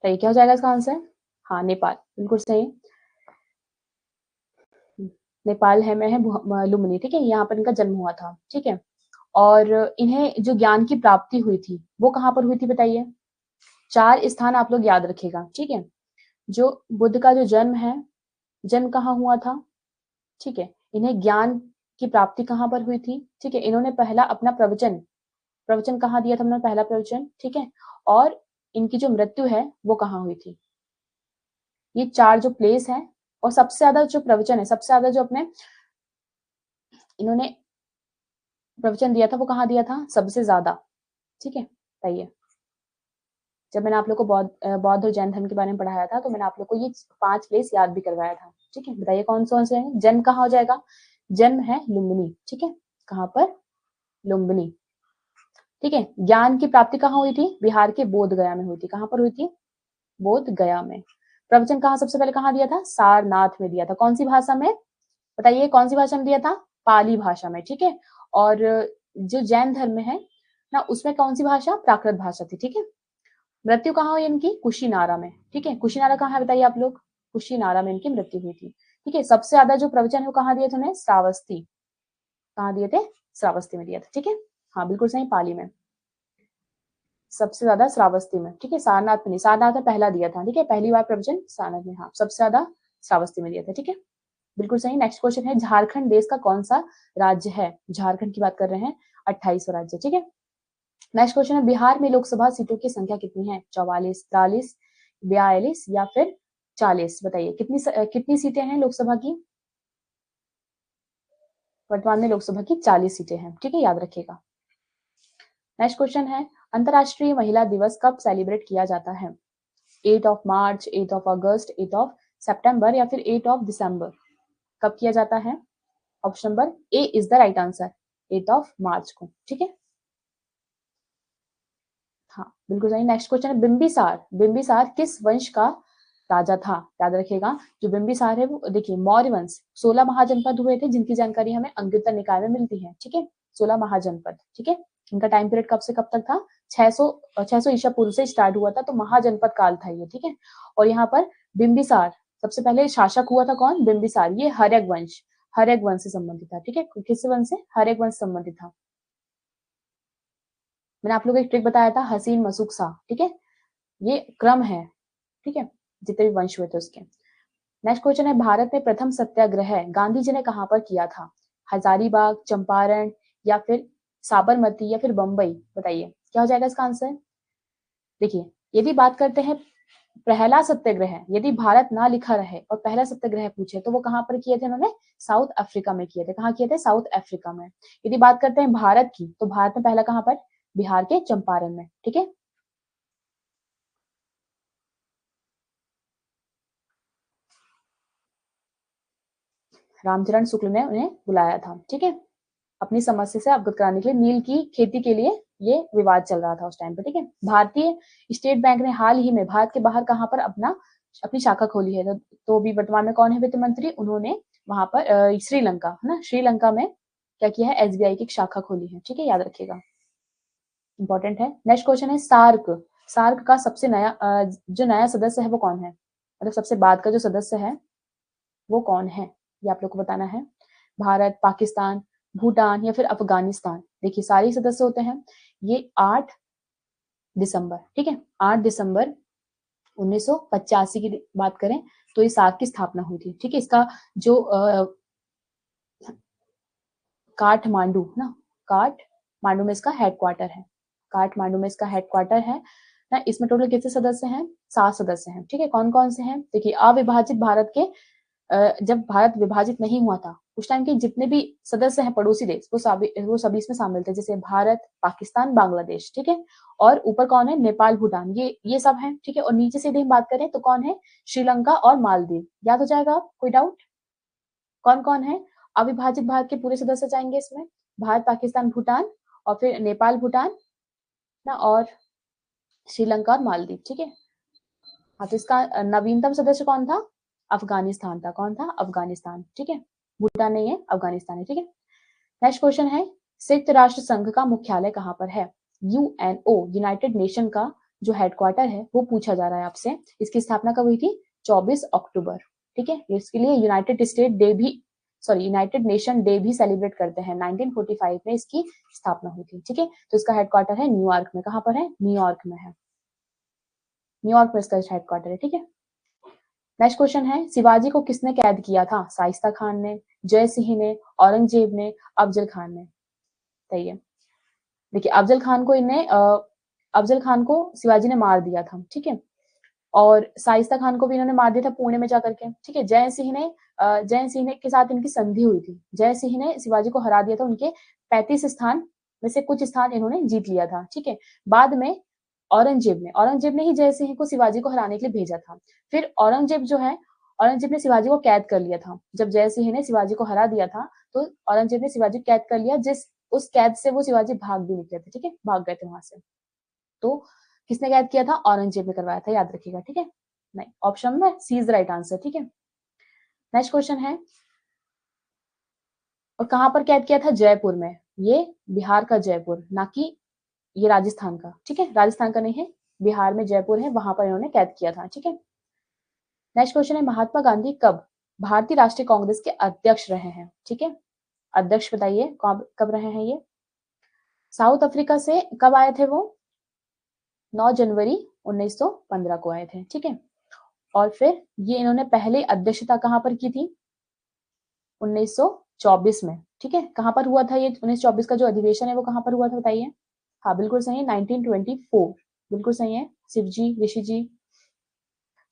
तो ये क्या हो जाएगा इसका आंसर? हाँ, नेपाल, बिल्कुल सही। नेपाल है में है लुम्बिनी। ठीक है, यहाँ पर इनका जन्म हुआ था। ठीक है, और इन्हें जो ज्ञान की प्राप्ति हुई थी वो कहाँ पर हुई थी बताइए? 4 स्थान आप लोग याद रखिएगा। ठीक है, जो बुद्ध का जो जन्म है, जन्म कहाँ हुआ था? ठीक है, इन्हें ज्ञान की प्राप्ति कहाँ पर हुई थी? ठीक है, इन्होंने पहला अपना प्रवचन प्रवचन कहाँ दिया था? उन्होंने पहला प्रवचन। ठीक है, और इनकी जो मृत्यु है वो कहाँ हुई थी? ये 4 जो प्लेस है, और सबसे ज्यादा जो प्रवचन है, सबसे ज्यादा जो अपने इन्होंने प्रवचन दिया था वो कहाँ दिया था सबसे ज्यादा? ठीक है, बताइए। जब मैंने आप लोग को बौद्ध और जैन धर्म के बारे में पढ़ाया था तो मैंने आप लोग को ये 5 प्लेस याद भी करवाया था। ठीक है, बताइए कौन कौन से हैं? जन्म कहाँ हो जाएगा? जन्म है लुम्बिनी। ठीक है, कहाँ पर? लुम्बिनी। ठीक है, ज्ञान की प्राप्ति कहाँ हुई थी? बिहार के बोध गया में हुई थी। कहाँ पर हुई थी? बोध गया में। प्रवचन कहाँ सबसे पहले कहाँ दिया था? सारनाथ में दिया था। कौन सी भाषा में? बताइए कौन सी भाषा में दिया था? पाली भाषा में। ठीक है, और जो जैन धर्म है ना, उसमें कौन सी भाषा? प्राकृत भाषा थी। ठीक है, मृत्यु कहाँ हुई इनकी? कुशीनारा में। ठीक है, कुशीनारा कहाँ है बताइए आप लोग? कुशीनारा में इनकी मृत्यु हुई थी। ठीक है, सबसे ज्यादा जो प्रवचन है वो कहाँ दिए थे उन्हें? श्रावस्ती। कहाँ दिए थे? श्रावस्ती में दिया था। ठीक है, हाँ बिल्कुल सही, पाली में। सबसे ज्यादा श्रावस्ती में। ठीक है, सारनाथ में नहीं, सारनाथ में पहला दिया था। ठीक है, पहली बार प्रवचन सारनाथ में। हाँ, सबसे ज्यादा श्रावस्ती में दिया था। ठीक है, बिल्कुल सही। नेक्स्ट क्वेश्चन है झारखंड देश का कौन सा राज्य है? झारखंड की बात कर रहे हैं, 28वां राज्य। ठीक है, नेक्स्ट क्वेश्चन है बिहार में लोकसभा सीटों की संख्या कितनी है? 44, 43, 42 या फिर 40? बताइए कितनी सीटें हैं लोकसभा की? वर्तमान में लोकसभा की 40 सीटें हैं। ठीक है, याद रखिएगा। नेक्स्ट क्वेश्चन है अंतरराष्ट्रीय महिला दिवस कब सेलिब्रेट किया जाता है? 8 of March, 8 of August, 8 of September या फिर 8 ऑफ दिसंबर? कब किया जाता है? Option number A is the right answer, 8 of March को। ठीक है, हाँ बिल्कुल सही। नेक्स्ट क्वेश्चन है बिंबिसार, बिंबिसार किस वंश का राजा था? याद रखिएगा, जो बिंबिसार है वो देखिए मौर्य वंश। 16 महाजनपद हुए थे जिनकी जानकारी हमें अंगुत्तर निकाय में मिलती है। ठीक है, 16 महाजनपद। ठीक है, इनका टाइम पीरियड कब से कब तक था? 600 ईसा पूर्व से स्टार्ट हुआ था, तो महाजनपद काल था ये। ठीक है, और यहाँ पर बिंबिसार सबसे पहले शासक हुआ था कौन? बिंबिसार। ये हर्यक वंश से संबंधित था। ठीक है, किस वंश से? हर्यक वंश संबंधित था। मैंने आप लोगों को एक ट्रिक बताया था, हसीन मसूक सा। ठीक है, ये क्रम है। ठीक है, जितने भी वंश हुए थे उसके। नेक्स्ट क्वेश्चन है, भारत में प्रथम सत्याग्रह गांधी जी ने कहां पर किया था? हजारीबाग, चंपारण या फिर साबरमती या फिर बंबई? बताइए क्या हो जाएगा इसका आंसर। देखिए, यदि बात करते हैं पहला सत्याग्रह, यदि भारत ना लिखा रहे और पहला सत्याग्रह पूछे तो वो कहां पर किए थे उन्होंने? साउथ अफ्रीका में किए थे। कहां किए थे? साउथ अफ्रीका में। यदि बात करते हैं भारत की, तो भारत में पहला कहां पर? बिहार के चंपारण में। ठीक है, रामचरण शुक्ल ने उन्हें बुलाया था। ठीक है, अपनी समस्या से अवगत कराने के लिए, नील की खेती के लिए ये विवाद चल रहा था उस टाइम पे। ठीक है, भारतीय स्टेट बैंक ने हाल ही में भारत के बाहर कहां पर अपनी शाखा खोली है? तो भी वर्तमान में कौन है वित्त मंत्री? उन्होंने वहां पर श्रीलंका, है ना, श्रीलंका में क्या किया है? एसबीआई की एक शाखा खोली है। ठीक है, याद रखिएगा, इंपॉर्टेंट है। नेक्स्ट क्वेश्चन है, सार्क, सार्क का सबसे नया जो नया सदस्य है वो कौन है? मतलब सबसे बाद का जो सदस्य है वो कौन है, ये आप लोग को बताना है। भारत, पाकिस्तान, भूटान या फिर अफगानिस्तान? देखिए, सारे सदस्य होते हैं। ये 8 दिसंबर, ठीक है, 8 दिसंबर 1985 की बात करें तो इस सार्क की स्थापना हुई थी। ठीक है, इसका जो काठमांडू ना, काठमांडू में इसका हेडक्वार्टर है। काठमांडू में इसका हेडक्वार्टर है ना। इसमें टोटल कितने सदस्य हैं? 7 सदस्य हैं। ठीक है, कौन कौन से हैं? देखिए, अविभाजित भारत के जब भारत विभाजित नहीं हुआ था उस टाइम के जितने भी सदस्य हैं पड़ोसी देश, वो सभी इसमें शामिल थे, जैसे भारत, पाकिस्तान, बांग्लादेश। ठीक है, और ऊपर कौन है? नेपाल, भूटान, ये सब हैं। ठीक है, और नीचे से यदि हम बात करें तो कौन है? श्रीलंका और मालदीव। याद हो जाएगा, कोई डाउट? कौन कौन है? अविभाजित भारत के पूरे सदस्य जाएंगे इसमें, भारत, पाकिस्तान, भूटान और फिर नेपाल, भूटान ना, और श्रीलंका और मालदीव। ठीक है, हाँ, तो इसका नवीनतम सदस्य कौन था? अफगानिस्तान था। कौन था? अफगानिस्तान। ठीक है, भूटान नहीं है, अफगानिस्तान है। ठीक है, नेक्स्ट क्वेश्चन है, संयुक्त राष्ट्र संघ का मुख्यालय कहां पर है? यूएनओ, यूनाइटेड नेशन का जो हेडक्वार्टर है वो पूछा जा रहा है आपसे। इसकी स्थापना कब हुई थी? 24 अक्टूबर। ठीक है, इसके लिए यूनाइटेड नेशन डे भी सेलिब्रेट करते हैं। 1945 में इसकी स्थापना हुई थी। ठीक है, तो इसका हेडक्वार्टर है न्यूयॉर्क में। कहां पर है? न्यूयॉर्क में है। न्यूयॉर्क में इसका हेडक्वार्टर है। ठीक है, नेक्स्ट क्वेश्चन है, शिवाजी को किसने कैद किया था? शाइस्ता खान ने, जय सिंह ने, औरंगजेब ने, अफजल खान ने? सही है। देखिए, अफजल खान को शिवाजी ने मार दिया था। ठीक है, और शाइस्ता खान को भी इन्होंने मार दिया था पुणे में जाकर के। ठीक है, जय सिंह ने के साथ इनकी संधि हुई थी। जय सिंह ने शिवाजी को हरा दिया था, उनके 35 स्थान में से कुछ स्थान इन्होंने जीत लिया था। ठीक है, बाद में औरंगजेब ने ही जय सिंह को शिवाजी को हराने के लिए भेजा था। फिर औरंगजेब ने शिवाजी को कैद कर लिया था। जब जय सिंह ने शिवाजी को हरा दिया था तो औरंगजेब ने शिवाजी को कैद कर लिया, उस कैद से वो शिवाजी भाग भी निकले थे। ठीक है, भाग गए थे वहां से। तो किसने कैद किया था? औरंगजेब ने करवाया था, याद रखिएगा। ठीक है, नहीं, ऑप्शन में सी इज द राइट आंसर। ठीक है, नेक्स्ट क्वेश्चन है, और कहां पर कैद किया था? जयपुर में। ये बिहार का जयपुर, ना कि ये राजस्थान का। ठीक है, राजस्थान का नहीं है, बिहार में जयपुर है, वहां पर इन्होंने कैद किया था। ठीक है, नेक्स्ट क्वेश्चन है, महात्मा गांधी कब भारतीय राष्ट्रीय कांग्रेस के अध्यक्ष रहे हैं? ठीक है, अध्यक्ष बताइए कब रहे हैं ये? साउथ अफ्रीका से कब आए थे वो? 9 जनवरी 1915 को आए थे। ठीक है, और फिर ये इन्होंने पहले अध्यक्षता कहां पर की थी? 1924 में। ठीक है, कहां पर हुआ था ये 1924 का जो अधिवेशन है वो कहां पर हुआ था बताइए? हाँ, बिल्कुल सही है, 1924। बिल्कुल सही है, शिव जी, ऋषि जी।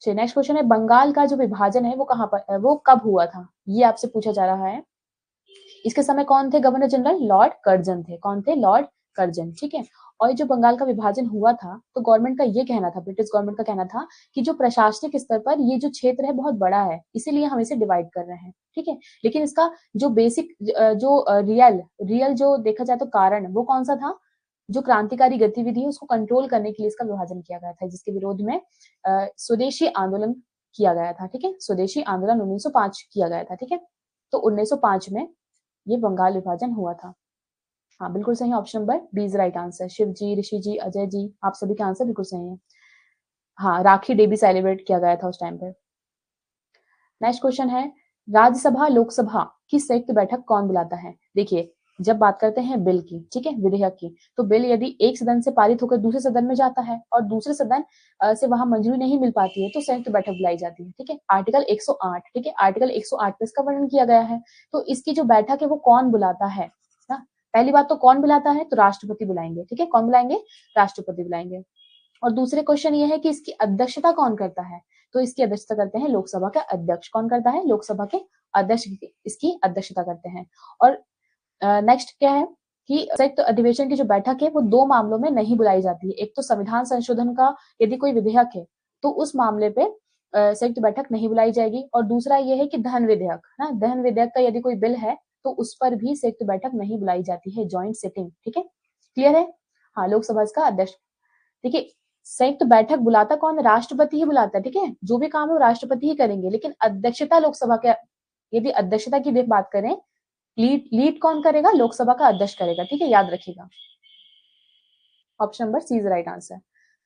चलिए, नेक्स्ट क्वेश्चन है, बंगाल का जो विभाजन है वो कब हुआ था? ये आपसे पूछा जा रहा है। इसके समय कौन थे गवर्नर जनरल? लॉर्ड कर्जन थे। कौन थे? Lord Curzon. ठीक है, और जो बंगाल का विभाजन हुआ था तो गवर्नमेंट का ये कहना था, ब्रिटिश गवर्नमेंट का कहना था कि जो प्रशासनिक स्तर पर ये जो क्षेत्र है बहुत बड़ा है, इसीलिए हम इसे डिवाइड कर रहे हैं। ठीक है, लेकिन इसका जो बेसिक जो रियल जो देखा जाए तो कारण वो कौन सा था? जो क्रांतिकारी गतिविधि है उसको कंट्रोल करने के लिए इसका विभाजन किया गया था, जिसके विरोध में स्वदेशी आंदोलन किया गया था। ठीक है, स्वदेशी आंदोलन 1905 किया गया था। ठीक है, तो 1905 में ये बंगाल विभाजन हुआ था। हाँ, बिल्कुल सही, option number B is right answer. Shiv ji, Rishi ji, Ajay ji, आप सभी का आंसर बिल्कुल सही है। हाँ, राखी डे भी सेलिब्रेट किया गया था उस टाइम पे। नेक्स्ट क्वेश्चन है, राज्यसभा लोकसभा की संयुक्त बैठक कौन बुलाता है? देखिए, जब बात करते हैं बिल की, ठीक है, विधेयक की, तो बिल यदि एक सदन से पारित होकर दूसरे सदन में जाता है और दूसरे सदन से वहां मंजूरी नहीं मिल पाती है तो संयुक्त बैठक बुलाई जाती है, ठीक है। आर्टिकल 108, ठीक है, आर्टिकल 108 में इसका वर्णन किया गया है। तो इसकी जो बैठक है वो कौन बुलाता है ना? पहली बात तो कौन बुलाता है, तो राष्ट्रपति बुलाएंगे, ठीक है, कौन बुलाएंगे, राष्ट्रपति बुलाएंगे। और दूसरे क्वेश्चन ये है कि इसकी अध्यक्षता कौन करता है, तो इसकी अध्यक्षता करते हैं लोकसभा के अध्यक्ष। कौन करता है, लोकसभा के अध्यक्ष इसकी अध्यक्षता करते हैं। और नेक्स्ट क्या है कि संयुक्त अधिवेशन की जो बैठक है वो दो मामलों में नहीं बुलाई जाती है। एक तो संविधान संशोधन का यदि कोई विधेयक है तो उस मामले पे संयुक्त बैठक नहीं बुलाई जाएगी। और दूसरा ये है कि धन विधेयक ना, धन विधेयक का यदि कोई बिल है तो उस पर भी संयुक्त बैठक नहीं बुलाई जाती है, ज्वाइंट सिटिंग, ठीक है, क्लियर है। हाँ, लोकसभा इसका अध्यक्ष। देखिए, संयुक्त बैठक बुलाता कौन, राष्ट्रपति ही बुलाता है, ठीक है, जो भी काम है वो राष्ट्रपति ही करेंगे, लेकिन अध्यक्षता लोकसभा के, यदि अध्यक्षता की बात करें, लीड कौन करेगा, लोकसभा का अध्यक्ष करेगा, ठीक है, याद रखिएगा। Option number C is right answer.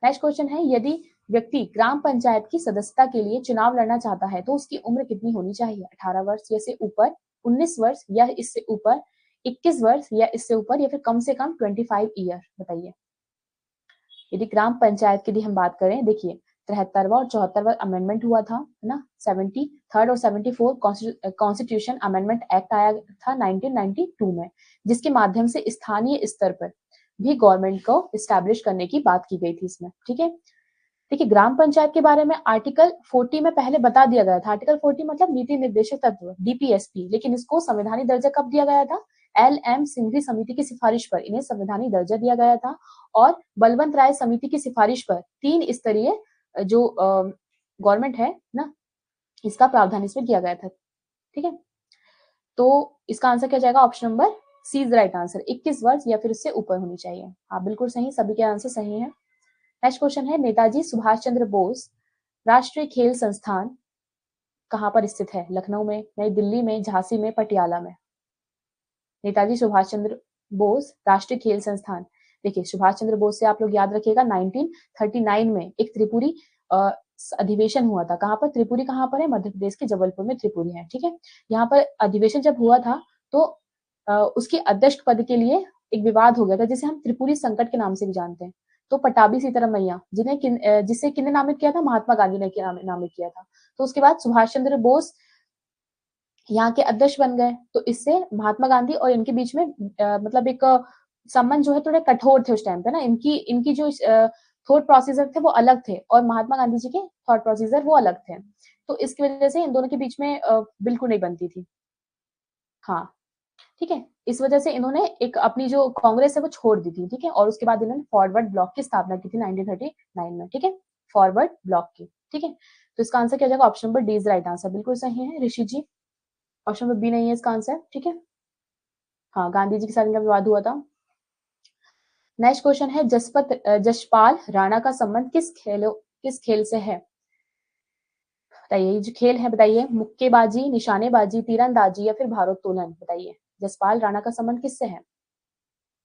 Next question है, यदि व्यक्ति ग्राम पंचायत की सदस्यता के लिए चुनाव लड़ना चाहता है तो उसकी उम्र कितनी होनी चाहिए, 18 वर्ष या से ऊपर, 19 वर्ष या इससे ऊपर, 21 वर्ष या इससे ऊपर, या फिर कम से कम 25 ईयर, बताइए। यदि ग्राम पंचायत की हम बात करें, देखिए 73वां और 74वां अमेंडमेंट हुआ था, है ना, 73rd और 74 कॉन्स्टिट्यूशन अमेंडमेंट एक्ट आया था 1992 में, जिसके माध्यम से स्थानीय स्तर पर भी गवर्नमेंट को इस्टेब्लिश करने की बात की गई थी इसमें, ठीक है। देखिए, ग्राम पंचायत के बारे में आर्टिकल 40 में पहले बता दिया गया था। आर्टिकल 40 मतलब नीति निर्देशक तत्व, डीपीएसपी, लेकिन इसको संवैधानिक दर्जा कब दिया गया था, एल.एम. सिंघवी समिति की सिफारिश पर इन्हें संवैधानिक दर्जा दिया गया था। और बलवंत राय समिति की सिफारिश पर 3 स्तरीय जो गवर्नमेंट है ना, इसका प्रावधान इसमें किया गया था, ठीक है। तो इसका आंसर क्या जाएगा, option number C is right answer, 21 वर्ष या फिर इससे ऊपर होनी चाहिए। हाँ, बिल्कुल सही, सभी के आंसर सही है। नेक्स्ट क्वेश्चन है, नेताजी सुभाष चंद्र बोस राष्ट्रीय खेल संस्थान कहाँ पर स्थित है, लखनऊ में, नई दिल्ली में, झांसी में, पटियाला में। नेताजी सुभाष चंद्र बोस राष्ट्रीय खेल संस्थान, देखिए सुभाष चंद्र बोस से आप लोग याद रखिएगा 1939 में एक त्रिपुरी अधिवेशन हुआ था। कहाँ पर, त्रिपुरी कहाँ पर है, मध्य प्रदेश के जबलपुर में त्रिपुरी है, ठीक है। यहाँ पर अधिवेशन जब हुआ था तो उसके अध्यक्ष पद के लिए एक विवाद हो गया था, जिसे हम त्रिपुरी संकट के नाम से भी जानते हैं। तो पटाभी सीताराम मैया जिसे किसने नामित किया था, महात्मा गांधी ने नामित किया था। तो उसके बाद सुभाष चंद्र बोस यहाँ के अध्यक्ष बन गए। तो इससे महात्मा गांधी और इनके बीच में मतलब एक संबंध जो है थोड़े कठोर थे उस टाइम पे ना। इनकी जो थॉट प्रोसीजर थे वो अलग थे और महात्मा गांधी जी के थॉट प्रोसीजर वो अलग थे। तो इसकी वजह से इन दोनों के बीच में बिल्कुल नहीं बनती थी। हाँ, ठीक है, इस वजह से इन्होंने एक अपनी जो कांग्रेस है वो छोड़ दी थी, ठीक है। और उसके बाद इन्होंने फॉरवर्ड ब्लॉक की स्थापना की थी 1939 में, ठीक है, फॉरवर्ड ब्लॉक की, ठीक है। तो इसका आंसर क्या जाएगा, option number D is right answer, बिल्कुल सही है ऋषि जी। ऑप्शन नंबर बी नहीं है इसका आंसर, ठीक है। हाँ, गांधी जी के साथ इनका विवाद हुआ था। नेक्स्ट क्वेश्चन है, जसपाल राणा का संबंध किस खेल से है, बताइए। ये जो खेल है बताइए, मुक्केबाजी, निशानेबाजी, तीरंदाजी या फिर भारोत्तोलन, बताइए। जसपाल राणा का संबंध किससे है,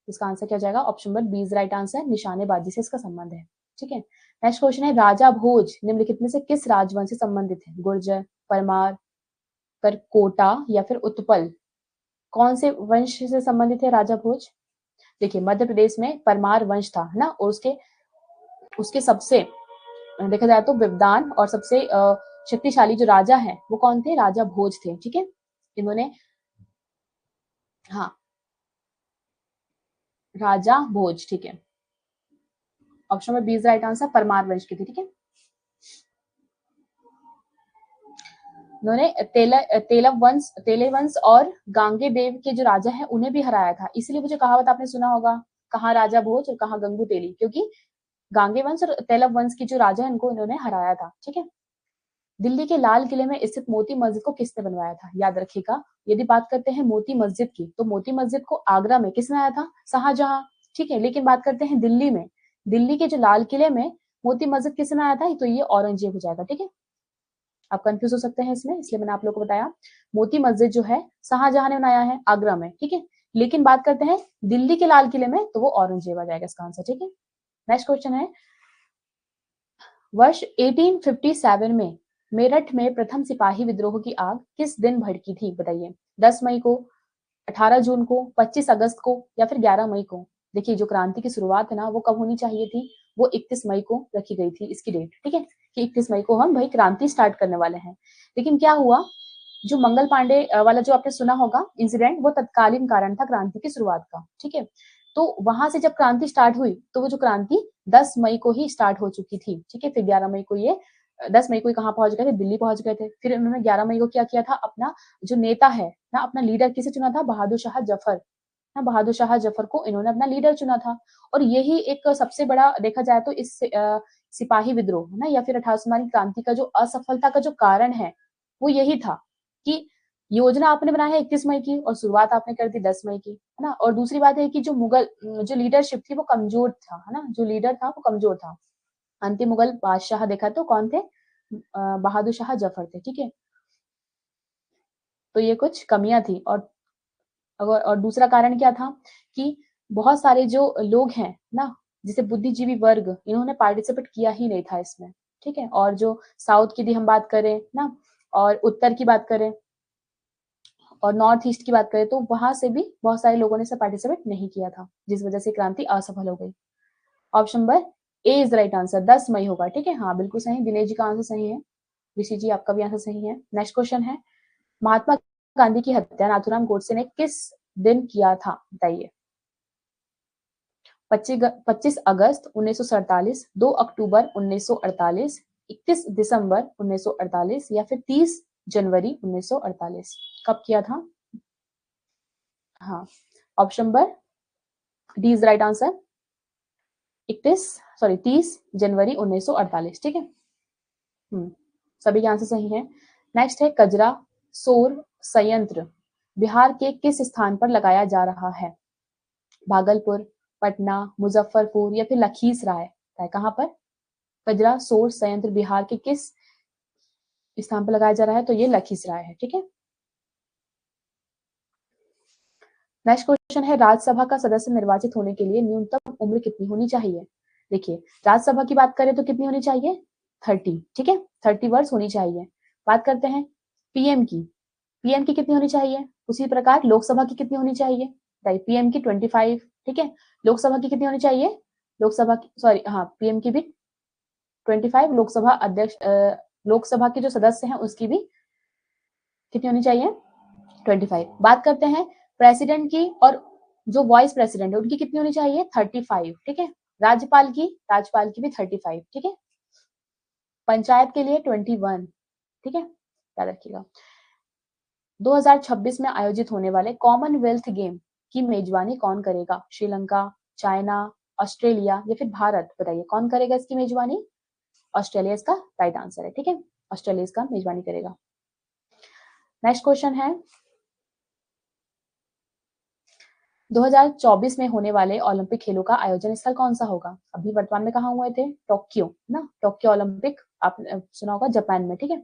इसका आंसर क्या जाएगा, option number B is right answer, निशानेबाजी से इसका संबंध है, ठीक है। नेक्स्ट क्वेश्चन है, राजा भोज निम्नलिखित में से किस राजवंश से संबंधित है, गुर्जर, परमार, करकोटा या फिर उत्पल, कौन से वंश से संबंधित है राजा भोज। देखिए, मध्य प्रदेश में परमार वंश था ना, और उसके सबसे देखा जाए तो विद्वान और सबसे शक्तिशाली जो राजा है वो कौन थे, राजा भोज थे, ठीक है। इन्होंने, हाँ, राजा भोज, ठीक है। Option number B is right answer, Parmar वंश के थे, ठीक है। उन्होंने तेले वंश और गांगे देव के जो राजा है उन्हें भी हराया था। इसलिए मुझे कहावत आपने सुना होगा, कहाँ राजा भोज और कहाँ गंगू तेली, क्योंकि गांगे वंश और तेलव वंश की जो राजा है इनको इन्होंने हराया था, ठीक है। दिल्ली के लाल किले में स्थित मोती मस्जिद को किसने बनवाया था, याद रखिएगा। यदि बात करते हैं मोती मस्जिद की, तो मोती मस्जिद को आगरा में किसने आया था, शाहजहां, ठीक है। लेकिन बात करते हैं दिल्ली में, दिल्ली के जो लाल किले में मोती मस्जिद किसने आया था, तो ये औरंगजेब हो जाएगा, ठीक है। आप कंफ्यूज हो सकते हैं इसमें, इसलिए मैंने आप लोग को बताया। मोती मस्जिद जो है शाहजहां ने बनाया है आगरा में, ठीक है। लेकिन बात करते हैं दिल्ली के लाल किले में, तो वो औरंगजेब आ जाएगा इसका आंसर, ठीक है। नेक्स्ट क्वेश्चन है, वर्ष 1857 में मेरठ में प्रथम सिपाही विद्रोह की आग किस दिन भड़की थी, बताइए। 10 मई को, 18 जून को, 25 अगस्त को या फिर 11 मई को? देखिए जो क्रांति की शुरुआत है ना वो कब होनी चाहिए थी, वो 31 मई को रखी गई थी इसकी डेट, ठीक है, कि 31 मई को हम भाई क्रांति स्टार्ट करने वाले हैं। लेकिन क्या हुआ, जो मंगल पांडे वाला जो आपने सुना होगा इंसिडेंट, वो तत्कालीन कारण था क्रांति की शुरुआत का, ठीक है। तो वहां से जब क्रांति स्टार्ट हुई तो वो जो क्रांति 10 मई को ही स्टार्ट हो चुकी थी, ठीक है। फिर 11 मई को ये 10 मई को कहाँ पहुंच गए थे, दिल्ली पहुंच गए थे। फिर उन्होंने 11 मई को क्या किया था, अपना जो नेता है ना, अपना लीडर किसे चुना था, बहादुर शाह जफर ना, बहादुर शाह जफर को इन्होंने अपना लीडर चुना था। और यही एक सबसे बड़ा देखा जाए तो इस सिपाही विद्रोह ना या फिर 18 क्रांति का जो असफलता का जो कारण है वो यही था कि योजना आपने बनाई है 31 मई की और शुरुआत आपने कर दी 10 मई की, है ना। और दूसरी बात है कि जो मुगल जो लीडरशिप थी वो कमजोर था, है ना, जो लीडर था वो कमजोर था। अंतिम मुगल बादशाह देखा तो कौन थे, बहादुर शाह जफर थे, ठीक है। तो ये कुछ कमियां थी। और दूसरा कारण क्या था कि बहुत सारे जो लोग हैं ना, जैसे बुद्धिजीवी वर्ग, इन्होंने पार्टिसिपेट किया ही नहीं था इसमें, ठीक है। और जो साउथ की भी हम बात करें ना, और उत्तर की बात करें और नॉर्थ ईस्ट की बात करें तो वहां से भी बहुत सारे लोगों ने इसे पार्टिसिपेट नहीं किया था, जिस वजह से क्रांति असफल हो गई। Option number A is right answer, 10 मई होगा, ठीक है। हाँ बिल्कुल सही, दिनेश जी का आंसर सही है, ऋषि जी आपका भी आंसर सही है। नेक्स्ट क्वेश्चन है, महात्मा गांधी की हत्या नाथूराम गोडसे ने किस दिन किया था, बताइए। 25 अगस्त 1947, 2 अक्टूबर 1948, 31 दिसंबर 1948 या फिर 30 जनवरी 1948? कब किया था? हाँ, option number D is right answer, 30 जनवरी 1948, ठीक है। सभी के आंसर सही है। नेक्स्ट है, कजरा सौर संयंत्र बिहार के किस स्थान पर लगाया जा रहा है? भागलपुर, पटना, मुजफ्फरपुर या फिर लखीसराय? कहाँ पर कजरा सौर संयंत्र बिहार के किस स्थान पर लगाया जा रहा है? तो ये लखीसराय है, ठीक है। नेक्स्ट क्वेश्चन है, राज्यसभा का सदस्य निर्वाचित होने के लिए न्यूनतम उम्र कितनी होनी चाहिए? देखिए राज्यसभा की बात करें तो कितनी होनी चाहिए, 30, ठीक है, 30 वर्ष होनी चाहिए। बात करते हैं पीएम की, पीएम की कितनी होनी चाहिए? उसी प्रकार लोकसभा की कितनी होनी चाहिए? राइट, पीएम की 25, ठीक है। लोकसभा की कितनी होनी चाहिए? लोकसभा की सॉरी हाँ, पीएम की भी 25, लोकसभा अध्यक्ष लोकसभा के जो सदस्य हैं उसकी भी कितनी होनी चाहिए? 25। बात करते हैं प्रेसिडेंट की, और जो वाइस प्रेसिडेंट है उनकी कितनी होनी चाहिए? 35, ठीक है। राज्यपाल की भी 35, ठीक है। पंचायत के लिए 21, ठीक है, याद रखिएगा। 2026 में आयोजित होने वाले कॉमनवेल्थ गेम की मेजबानी कौन करेगा? श्रीलंका, चाइना, ऑस्ट्रेलिया या फिर भारत? बताइए कौन करेगा इसकी मेजबानी? ऑस्ट्रेलिया इसका राइट आंसर है, ठीक है, ऑस्ट्रेलिया इसका मेजबानी करेगा। नेक्स्ट क्वेश्चन है, 2024 में होने वाले ओलंपिक खेलों का आयोजन स्थल कौन सा होगा? अभी वर्तमान में कहाँ हुए थे? टोक्यो ना, टोक्यो ओलंपिक आपने सुना होगा, जापान में, ठीक है।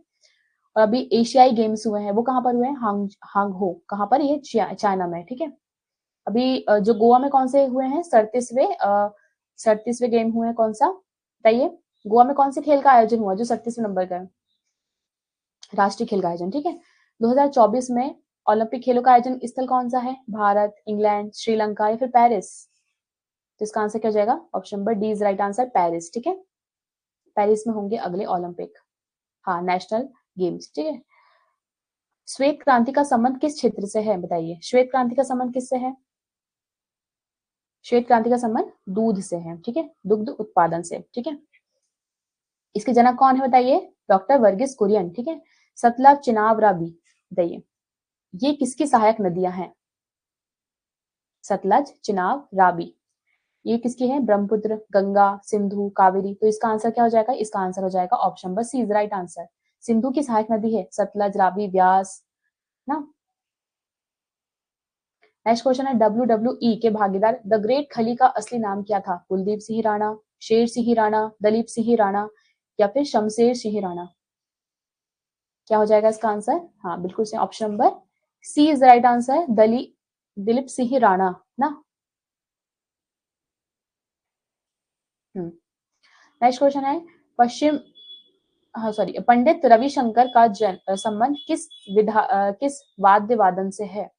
और अभी एशियाई गेम्स हुए हैं वो कहाँ पर हुए हैं? हांगहो, कहाँ पर? ये चाइना में, ठीक है। अभी जो गोवा में कौन से हुए हैं? 37वें गेम हुए हैं, कौन सा बताइए? गोवा में कौन से खेल का आयोजन हुआ जो 37वें नंबर का है? राष्ट्रीय खेल का आयोजन, ठीक है। 2024 में ओलंपिक खेलों का आयोजन स्थल कौन सा है? भारत, इंग्लैंड, श्रीलंका या फिर पेरिस? तो इसका आंसर क्या हो जाएगा? Option number D is right answer, Paris, ठीक है। पेरिस में होंगे अगले ओलंपिक, हाँ, नेशनल गेम्स, ठीक है। श्वेत क्रांति का संबंध किस क्षेत्र से है, बताइए? श्वेत क्रांति का संबंध किससे है? श्वेत क्रांति का संबंध दूध से है, ठीक है, दुग्ध उत्पादन से, ठीक है। इसके जनक कौन है बताइए? डॉक्टर वर्गीस कुरियन, ठीक है। सतलज, चिनाब, रावी, बताइए ये किसकी सहायक नदियां हैं? सतलज, चिनाब, रावी, ये किसकी है? ब्रह्मपुत्र, गंगा, सिंधु, कावेरी? तो इसका आंसर क्या हो जाएगा? इसका आंसर हो जाएगा option number C is right answer, Sindhu की सहायक नदी है सतलज, रावी, व्यास ना। नेक्स्ट क्वेश्चन है, WWE के भागीदार द ग्रेट खली का असली नाम क्या था? कुलदीप सिंह राणा, शेर सिंह राणा, दलीप सिंह राणा या फिर शमशेर सिंह राणा? क्या हो जाएगा इसका आंसर? हाँ बिल्कुल सही, option number C is right answer, Dilip Singh Rana ना। नेक्स्ट क्वेश्चन है, पश्चिम हाँ सॉरी पंडित रविशंकर का संबंध किस वाद्य वादन से है?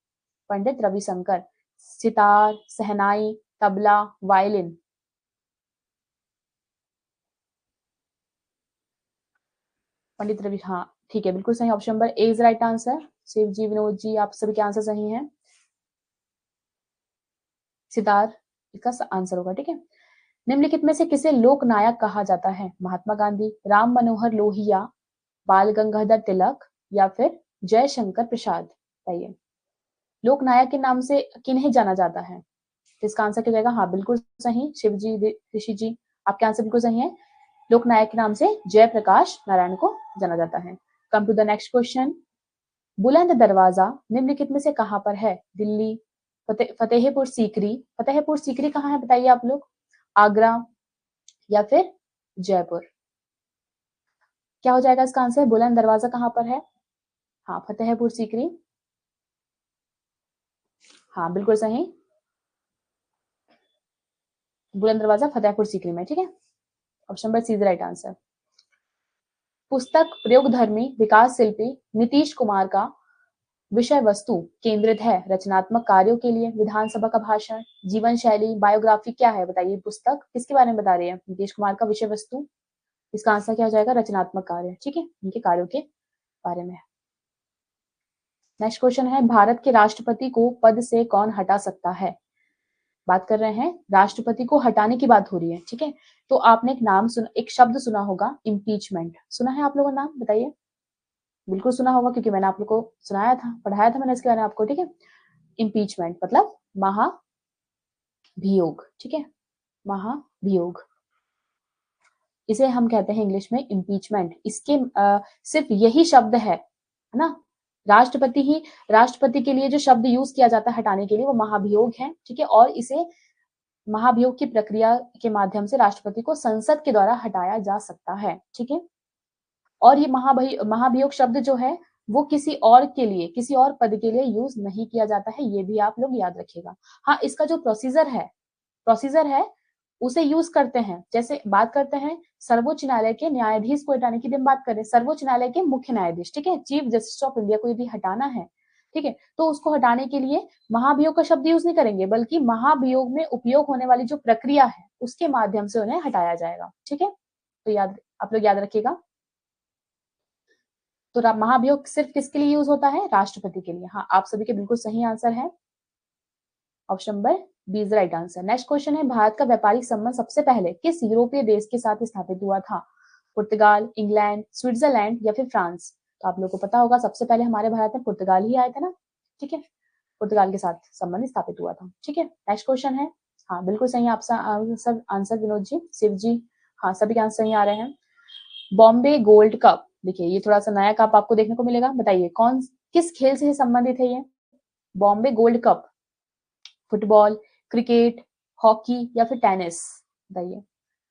पंडित रविशंकर। सितार, शहनाई, तबला, वायलिन। पंडित रवि, हाँ ठीक है, बिल्कुल सही। Option number A is right answer. Shiv ji, Vinod ji, आप सभी के आंसर सही हैं। सितार इसका आंसर होगा, ठीक है। निम्नलिखित में से किसे लोक नायक कहा जाता है? महात्मा गांधी, राम मनोहर लोहिया, बाल गंगाधर तिलक या फिर जयशंकर प्रसाद। बताइए, लोक नायक के नाम से किन्हें जाना जाता है? तो इसका आंसर क्या जाएगा? हाँ बिल्कुल सही, शिव जी, ऋषि जी, आपके आंसर बिल्कुल सही है। लोक नायक के नाम से जयप्रकाश नारायण को जाना जाता है। Come to the next question. Buland Darwaza निम्नलिखित में से कहां पर है? दिल्ली, फतेहपुर सीकरी। फतेहपुर सीकरी कहाँ है बताइए आप लोग? आगरा या फिर जयपुर? क्या हो जाएगा इसका आंसर? बुलंद दरवाजा कहां पर है? हाँ, फतेहपुर सीकरी, हाँ बिल्कुल सही। बुलंद दरवाजा फतेहपुर सीकरी में, ठीक है। Option number C is right answer. पुस्तक प्रयोगधर्मी विकास शिल्पी नीतीश कुमार का विषय वस्तु केंद्रित है रचनात्मक कार्यों के लिए, विधानसभा का भाषण, जीवन शैली, बायोग्राफी, क्या है बताइए? पुस्तक किसके बारे में बता रही है? नीतीश कुमार का विषय वस्तु। इसका आंसर क्या हो जाएगा? रचनात्मक कार्य, ठीक है, उनके कार्यों के बारे में। नेक्स्ट क्वेश्चन है, भारत के राष्ट्रपति को पद से कौन हटा सकता है? बात कर रहे हैं राष्ट्रपति को हटाने की बात हो रही है, ठीक है। तो आपने एक नाम सुना, एक शब्द सुना होगा, इम्पीचमेंट। सुना है आप लोगों ने नाम? बताइए। बिल्कुल सुना होगा, क्योंकि मैंने आप लोग को सुनाया था, पढ़ाया था मैंने इसके बारे में आपको, ठीक है। इम्पीचमेंट मतलब महाभियोग, ठीक है, महाभियोग, इसे हम कहते हैं इंग्लिश में इम्पीचमेंट। इसके सिर्फ यही शब्द है ना, राष्ट्रपति के लिए जो शब्द यूज किया जाता है हटाने के लिए वो महाभियोग है, ठीक है। और इसे महाभियोग की प्रक्रिया के माध्यम से राष्ट्रपति को संसद के द्वारा हटाया जा सकता है, ठीक है। और ये महाभियोग शब्द जो है वो किसी और के लिए, किसी और पद के लिए यूज नहीं किया जाता है, ये भी आप लोग याद रखिएगा। हाँ, इसका जो प्रोसीजर है उसे यूज करते हैं। जैसे बात करते हैं सर्वोच्च न्यायालय के न्यायाधीश को हटाने की, हम बात करें सर्वोच्च न्यायालय के मुख्य न्यायाधीश, ठीक है, चीफ जस्टिस ऑफ इंडिया को यदि हटाना है, ठीक है, तो उसको हटाने के लिए महाभियोग का शब्द यूज नहीं करेंगे, बल्कि महाभियोग में उपयोग होने वाली जो प्रक्रिया है उसके माध्यम से उन्हें हटाया जाएगा, ठीक है। तो आप लोग याद रखिएगा। तो महाभियोग सिर्फ किसके लिए यूज होता है? राष्ट्रपति के लिए। हाँ, आप सभी के बिल्कुल सही आंसर है। Option number B is right answer. Next question है, भारत का व्यापारिक संबंध सबसे पहले किस यूरोपीय देश के साथ स्थापित हुआ था? पुर्तगाल, इंग्लैंड, स्विट्जरलैंड या फिर फ्रांस? तो आप लोगों को पता होगा सबसे पहले हमारे भारत में पुर्तगाल ही आए थे ना, ठीक है, पुर्तगाल के साथ संबंध स्थापित हुआ था, ठीक है। नेक्स्ट क्वेश्चन है, हाँ बिल्कुल सही आप सब आंसर, विनोद जी, शिव जी, हाँ सभी के आंसर सही आ रहे हैं। बॉम्बे गोल्ड कप, देखिए ये थोड़ा सा नया कप आपको देखने को मिलेगा, बताइए किस खेल से संबंधित है ये? Bombay gold cup, football, cricket, hockey या फिर टेनिस? बताइए,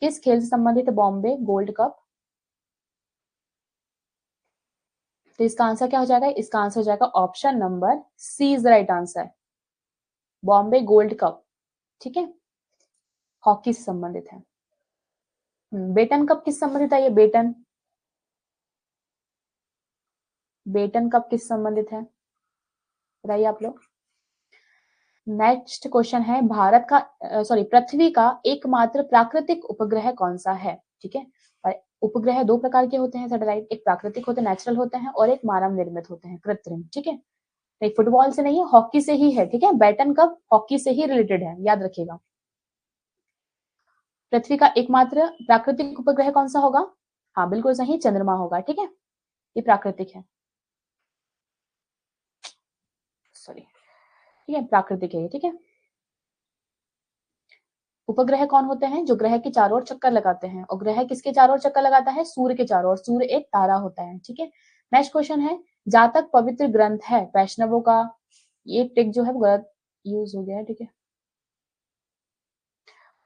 किस खेल से संबंधित है बॉम्बे गोल्ड कप? तो इसका आंसर क्या हो जाएगा? इसका आंसर हो जाएगा option number C is right answer, Bombay gold cup, ठीक है, हॉकी से संबंधित है। बेटन कप किस संबंधित है? ये बेटन कप किस संबंधित है बताइए आप लोग। नेक्स्ट क्वेश्चन है, भारत का पृथ्वी का एकमात्र प्राकृतिक उपग्रह कौन सा है? ठीक है, उपग्रह दो प्रकार के होते हैं सैटेलाइट, एक प्राकृतिक होते हैं, नेचुरल होते हैं, और एक मानव निर्मित होते हैं, कृत्रिम, ठीक है। नहीं, फुटबॉल से नहीं है, हॉकी से ही है, ठीक है, बैटन कप हॉकी से ही रिलेटेड है, याद रखिएगा। पृथ्वी का एकमात्र प्राकृतिक उपग्रह कौन सा होगा? हाँ बिल्कुल सही, चंद्रमा होगा, ठीक है, ये प्राकृतिक है, सॉरी, ठीक है, प्राकृतिक है, ठीक है। उपग्रह कौन होते हैं? जो ग्रह के चारों ओर चक्कर लगाते हैं, और ग्रह किसके चारों ओर चक्कर लगाता है? सूर्य के चारों ओर, सूर्य एक तारा होता है, ठीक है। नेक्स्ट क्वेश्चन है, जातक पवित्र ग्रंथ है वैष्णवों का, ये टिक जो है वो गलत यूज हो गया है, ठीक है,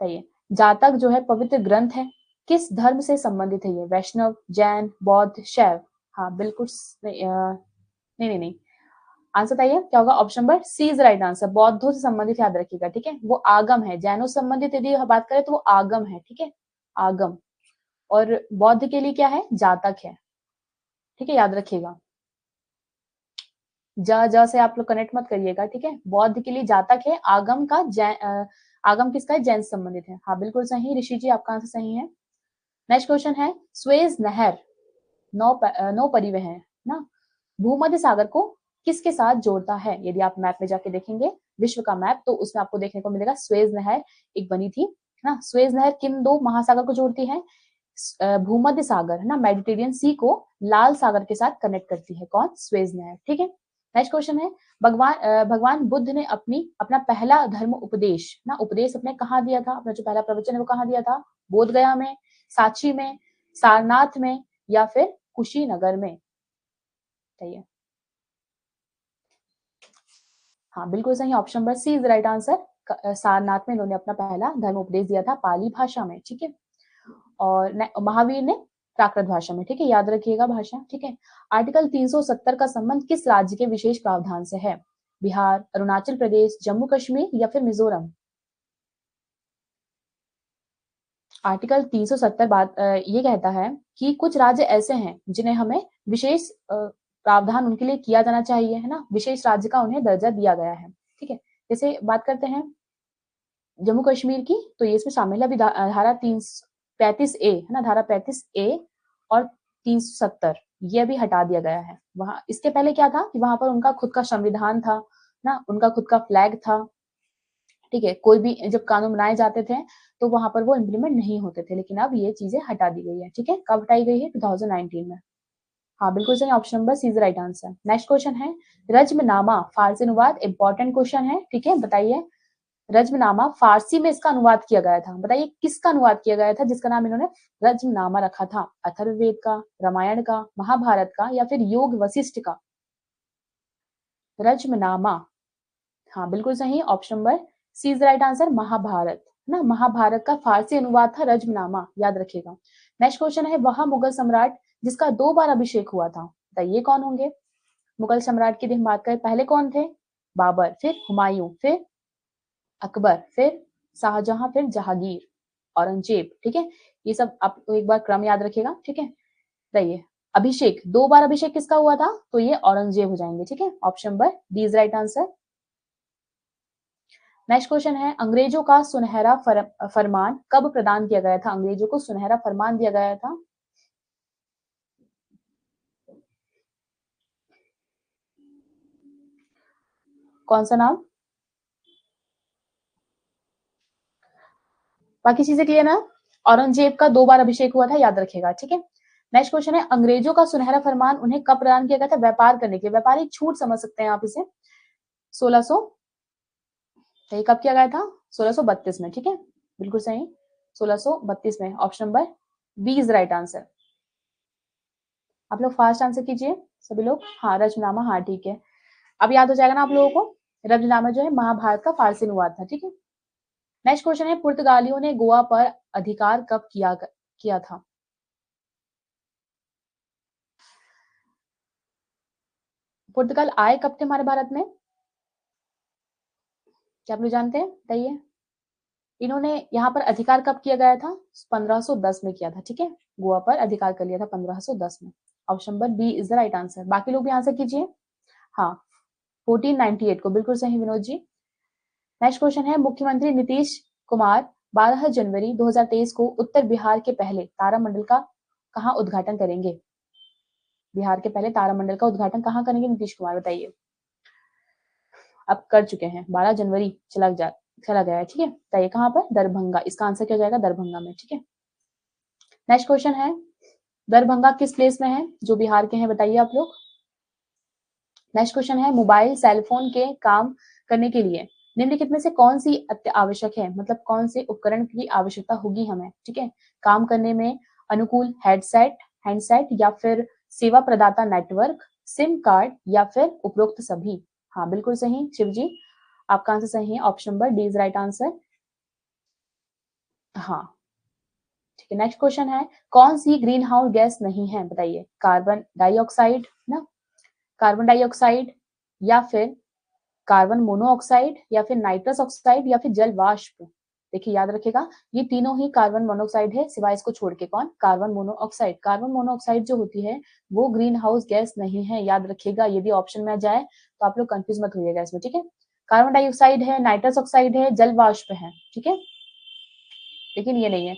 बताइए, जातक जो है पवित्र ग्रंथ है, किस धर्म से संबंधित है ये? वैष्णव, जैन, बौद्ध, शैव? हाँ बिल्कुल नहीं, आंसर बताइए क्या होगा? Option number C is right answer, बौद्धों से संबंधित, याद रखिएगा, ठीक है, वो आगम है। जैनों से संबंधित यदि बात करें तो वो आगम है, ठीक है, आगम। और बौद्ध के लिए क्या है? जातक है, ठीक है, याद रखिएगा। ज से आप लोग कनेक्ट मत करिएगा, ठीक है। बौद्ध के लिए जातक है, आगम का आगम किसका है, जैन से संबंधित है। हाँ बिल्कुल सही ऋषि जी, आपका आंसर सही है। नेक्स्ट क्वेश्चन है, स्वेज नहर नौ परिवहन ना भूमध्य सागर को किसके साथ जोड़ता है। यदि आप मैप में जाके देखेंगे विश्व का मैप, तो उसमें आपको देखने को मिलेगा स्वेज नहर एक बनी थी ना। स्वेज नहर किन दो महासागर को जोड़ती है, भूमध्य सागर है ना, मेडिटेरियन सी को लाल सागर के साथ कनेक्ट करती है, कौन, स्वेज नहर, ठीक है। नेक्स्ट क्वेश्चन है, भगवान बुद्ध ने अपना पहला धर्म उपदेश ना, उपदेश अपने कहाँ दिया था, अपना जो पहला प्रवचन है वो कहाँ दिया था, बोध गया में, सांची में, सारनाथ में या फिर कुशीनगर में। सही है, हाँ बिल्कुल सही, option number C is right answer. Sarnath में इन्होंने अपना पहला धर्म उपदेश दिया था पाली भाषा में, ठीक है। और महावीर ने प्राकृत भाषा में, ठीक है, याद रखिएगा भाषा, ठीक है। आर्टिकल 370 का संबंध किस राज्य के विशेष प्रावधान से है, बिहार, अरुणाचल प्रदेश, जम्मू कश्मीर या फिर मिजोरम। आर्टिकल 370 बात ये कहता है कि कुछ राज्य ऐसे हैं जिन्हें हमें विशेष प्रावधान उनके लिए किया जाना चाहिए, है ना, विशेष राज्य का उन्हें दर्जा दिया गया है, ठीक है। जैसे बात करते हैं जम्मू कश्मीर की, तो ये इसमें शामिल है, अभी धारा 335A है ना, धारा 35A और 370 ये अभी हटा दिया गया है। वहां इसके पहले क्या था कि वहां पर उनका खुद का संविधान था ना, उनका खुद का फ्लैग था, ठीक है। कोई भी जब कानून बनाए जाते थे तो वहां पर वो इम्प्लीमेंट नहीं होते थे, लेकिन अब ये चीजें हटा दी गई है, ठीक है। कब हटाई गई है, 2019 में। हाँ बिल्कुल सही, option number C is right answer. Next question है, रज्मनामा फारसी अनुवाद, इंपॉर्टेंट क्वेश्चन है, ठीक है, बताइए। रज्मनामा फारसी में इसका अनुवाद किया गया था, बताइए किसका अनुवाद किया गया था जिसका नाम इन्होंने रज्मनामा रखा था, अथर्ववेद का, रामायण का, महाभारत का या फिर योग वशिष्ठ का। रज्मनामा, हाँ बिल्कुल सही, option number C is right answer, Mahabharat ना, महाभारत का फारसी अनुवाद था रज्मनामा, याद रखिएगा। नेक्स्ट क्वेश्चन है, वह मुगल सम्राट जिसका 2 बार अभिषेक हुआ था, बताइए कौन होंगे। मुगल सम्राट की बात करें, पहले कौन थे, बाबर, फिर हुमायूं, फिर अकबर, फिर शाहजहां, फिर जहांगीर, औरंगजेब, ठीक है। ये सब आप एक बार क्रम याद रखिएगा, ठीक है। रहिए, अभिषेक 2 बार अभिषेक किसका हुआ था, तो ये औरंगजेब हो जाएंगे, ठीक है। Option number D is right answer. Next question है, अंग्रेजों का सुनहरा फरमान कब प्रदान किया गया था, अंग्रेजों को सुनहरा फरमान दिया गया था। कौन सा नाम, बाकी चीजें क्लियर ना। औरंगजेब का 2 बार अभिषेक हुआ था, याद रखेगा, ठीक है। नेक्स्ट क्वेश्चन है, अंग्रेजों का सुनहरा फरमान उन्हें कब प्रदान किया गया था, व्यापार करने के लिए, व्यापारिक छूट समझ सकते हैं आप इसे, 1600, ये कब किया गया था, 1632 में, ठीक है, बिल्कुल सही, 1632 में, option number B is right answer. आप लोग फास्ट आंसर कीजिए सभी लोग, हाँ रजनामा, हाँ ठीक है, अब याद हो जाएगा ना आप लोगों को। रजनामा जो है महाभारत का फारसी अनुवाद था, ठीक है। नेक्स्ट क्वेश्चन है, पुर्तगालियों ने गोवा पर अधिकार कब किया था। पुर्तगाल आए कब थे हमारे भारत में, क्या आप लोग जानते हैं, बताइए। इन्होंने यहाँ पर अधिकार कब किया गया था, 1510 में किया था, ठीक है। गोवा पर अधिकार कर लिया था 1510 में, option number B is the right answer. बाकी लोग भी आंसर कीजिए, हाँ 1498 को, बिल्कुल सही विनोद जी। नेक्स्ट क्वेश्चन है, मुख्यमंत्री नीतीश कुमार 12 जनवरी 2023 को उत्तर बिहार के पहले तारामंडल का कहाँ उद्घाटन करेंगे, बिहार के पहले तारामंडल का उद्घाटन कहाँ करेंगे नीतीश कुमार, बताइए। अब कर चुके हैं, 12 जनवरी चला गया है, ठीक है, बताइए कहाँ पर, दरभंगा, इसका आंसर क्या हो जाएगा, दरभंगा में, ठीक है। नेक्स्ट क्वेश्चन है, दरभंगा किस प्लेस में है, जो बिहार के हैं, बताइए आप लोग। नेक्स्ट क्वेश्चन है, मोबाइल सेल फोन के काम करने के लिए निम्नलिखित में से कौन सी अति आवश्यक है, मतलब कौन से उपकरण की आवश्यकता होगी हमें, ठीक है, काम करने में अनुकूल हैंडसेट या फिर सेवा प्रदाता नेटवर्क, सिम कार्ड या फिर उपरोक्त सभी। हाँ बिल्कुल सही शिव जी, आपका आंसर सही है, option number D is right answer. हाँ ठीक है। नेक्स्ट क्वेश्चन है, कौन सी ग्रीन हाउस गैस नहीं है, बताइए। कार्बन डाइऑक्साइड ना, कार्बन डाइऑक्साइड या फिर कार्बन मोनोऑक्साइड या फिर नाइट्रस ऑक्साइड या फिर जल वाष्प, देखिए याद रखेगा, ये तीनों ही कार्बन मोनोऑक्साइड है, सिवाय इसको छोड़ के। कौन? Carbon monoxide. कार्बन मोनोऑक्साइड जो होती है वो ग्रीन हाउस गैस नहीं है, याद रखिएगा। यदि ऑप्शन में आ जाए तो आप लोग कंफ्यूज मत होइएगा इसमें, ठीक है। कार्बन डाइऑक्साइड है, नाइट्रस ऑक्साइड है, जल वाष्प है, ठीक है, लेकिन ये नहीं है।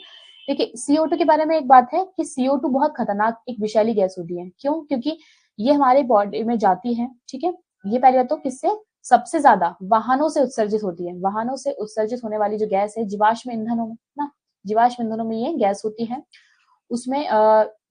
देखिए CO2 के बारे में एक बात है कि CO2 बहुत खतरनाक एक विषैली गैस होती है। क्यों? क्योंकि ये हमारे बॉडी में जाती है, ठीक है। ये पहले बात तो किससे सबसे ज्यादा वाहनों से उत्सर्जित होती है। वाहनों से उत्सर्जित होने वाली जो गैस है जीवाश्म ईंधनों में ना, जीवाश्म ईंधनों में ये गैस होती है। उसमें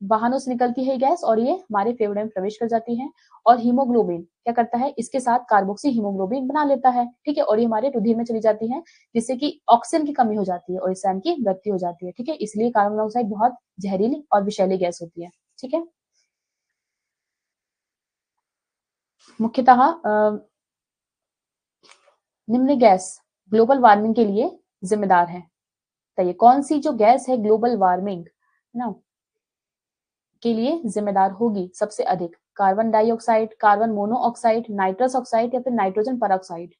वाहनों से निकलती है गैस और ये हमारे फेफड़े में प्रवेश कर जाती है। और हीमोग्लोबिन क्या करता है? इसके साथ कार्बोक्सी हीमोग्लोबिन बना लेता है, ठीक है। और ये हमारे रुधिर में चली जाती है, जिससे कि ऑक्सीजन की कमी हो जाती है और इससे इनकी मृत्यु हो जाती है, ठीक है। इसलिए कार्बन मोनोऑक्साइड बहुत जहरीली और विषैली गैस होती है, ठीक है। मुख्यतः निम्न गैस ग्लोबल वार्मिंग के लिए जिम्मेदार है। बताइए कौन सी जो गैस है ग्लोबल वार्मिंग ना के लिए जिम्मेदार होगी सबसे अधिक? Carbon dioxide, carbon monoxide, nitrous oxide या फिर नाइट्रोजन परऑक्साइड?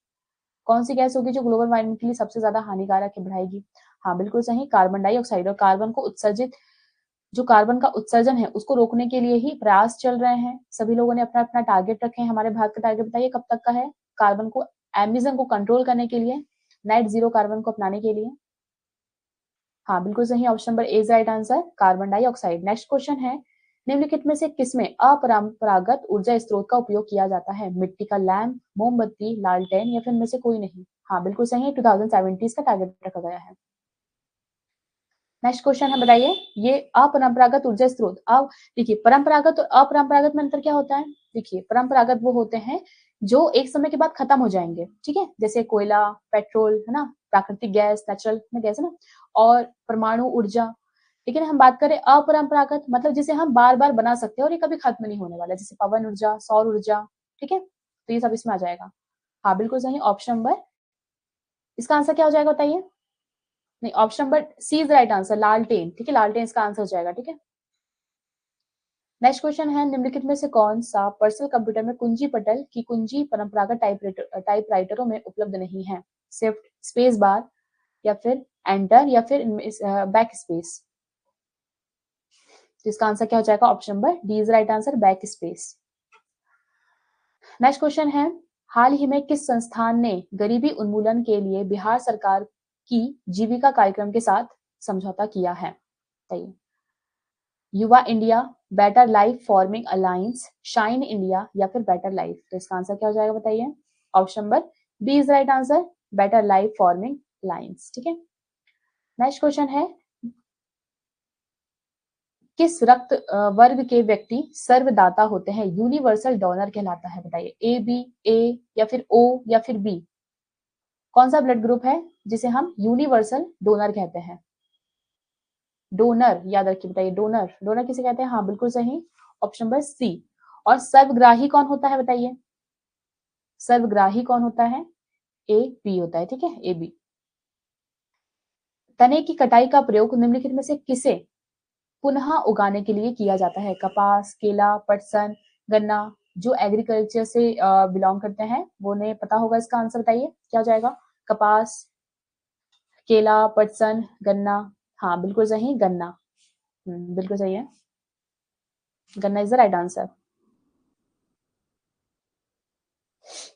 कौन सी गैस होगी जो ग्लोबल वार्मिंग के लिए सबसे ज्यादा हानिकारक है, बढ़ाएगी? हाँ बिल्कुल सही, कार्बन डाइऑक्साइड। और कार्बन को उत्सर्जित, जो कार्बन का उत्सर्जन है उसको रोकने के लिए ही प्रयास चल रहे हैं। सभी लोगों ने अपना अपना टारगेट रखे हैं। हमारे भारत का टारगेट बताइए कब तक का है? कार्बन को, एमिशन को कंट्रोल करने के लिए, नेट जीरो कार्बन को अपनाने के लिए। हाँ बिल्कुल सही, option number A is right answer, carbon dioxide. Next question है, निम्नलिखित में से किसमें अपरंपरागत ऊर्जा स्रोत का उपयोग किया जाता है? मिट्टी का लैंप, मोमबत्ती, लालटेन या फिर इनमें से कोई नहीं? हाँ बिल्कुल सही है, 2070 का टारगेट रखा गया है। नेक्स्ट क्वेश्चन है, बताइए ये अपरंपरागत ऊर्जा स्रोत। अब देखिए परंपरागत और अपरंपरागत में अंतर क्या होता है? देखिए परंपरागत वो होते हैं जो एक समय के बाद खत्म हो जाएंगे, ठीक है, जैसे कोयला, पेट्रोल, है ना, प्राकृतिक गैस, नेचुरल में गैस है ना, और परमाणु ऊर्जा। लेकिन हम बात करें अपरंपरागत, मतलब जिसे हम बार बार बना सकते हैं और ये कभी खत्म नहीं होने वाला, जैसे पवन ऊर्जा, सौर ऊर्जा, ठीक है, तो ये सब इसमें आ जाएगा। हाँ बिल्कुल सही, ऑप्शन नंबर, इसका आंसर क्या हो जाएगा बताइए? नहीं, option number C is right answer, लालटेन, ठीक है, लालटेन इसका आंसर हो जाएगा, ठीक है। नेक्स्ट क्वेश्चन है, निम्नलिखित में से कौन सा पर्सनल कंप्यूटर में कुंजी पटल की कुंजी परंपरागत टाइपराइटरों में उपलब्ध नहीं है? शिफ्ट, स्पेस बार या फिर एंटर या फिर बैक स्पेस? तो इसका आंसर क्या हो जाएगा? Option number D is right answer, back space. Next question है, हाल ही में किस संस्थान ने गरीबी उन्मूलन के लिए बिहार सरकार की जीविका कार्यक्रम के साथ समझौता किया है? बताइए, युवा India, better life farming alliance, shine India या फिर बेटर लाइफ? तो इसका आंसर क्या हो जाएगा बताइए? Option number B is right answer, better life farming alliance, ठीक है। नेक्स्ट क्वेश्चन है, किस रक्त वर्ग के व्यक्ति सर्वदाता होते हैं? यूनिवर्सल डोनर कहलाता है, बताइए ए बी, ए या फिर ओ या फिर बी? कौन सा ब्लड ग्रुप है जिसे हम यूनिवर्सल डोनर कहते हैं? डोनर याद रखिए, बताइए डोनर, डोनर किसे कहते हैं? हाँ बिल्कुल सही, ऑप्शन नंबर सी। और सर्वग्राही कौन होता है बताइए? सर्वग्राही कौन होता है? ए बी होता है, ठीक है, ए बी। तने की कटाई का प्रयोग निम्नलिखित में से किसे पुनः उगाने के लिए किया जाता है? कपास, केला, पटसन, गन्ना? जो एग्रीकल्चर से बिलोंग करते हैं वो ने पता होगा इसका आंसर, बताइए क्या हो जाएगा? कपास, केला, पटसन, गन्ना? हाँ बिल्कुल सही, गन्ना। बिल्कुल सही है, गन्ना is the right answer.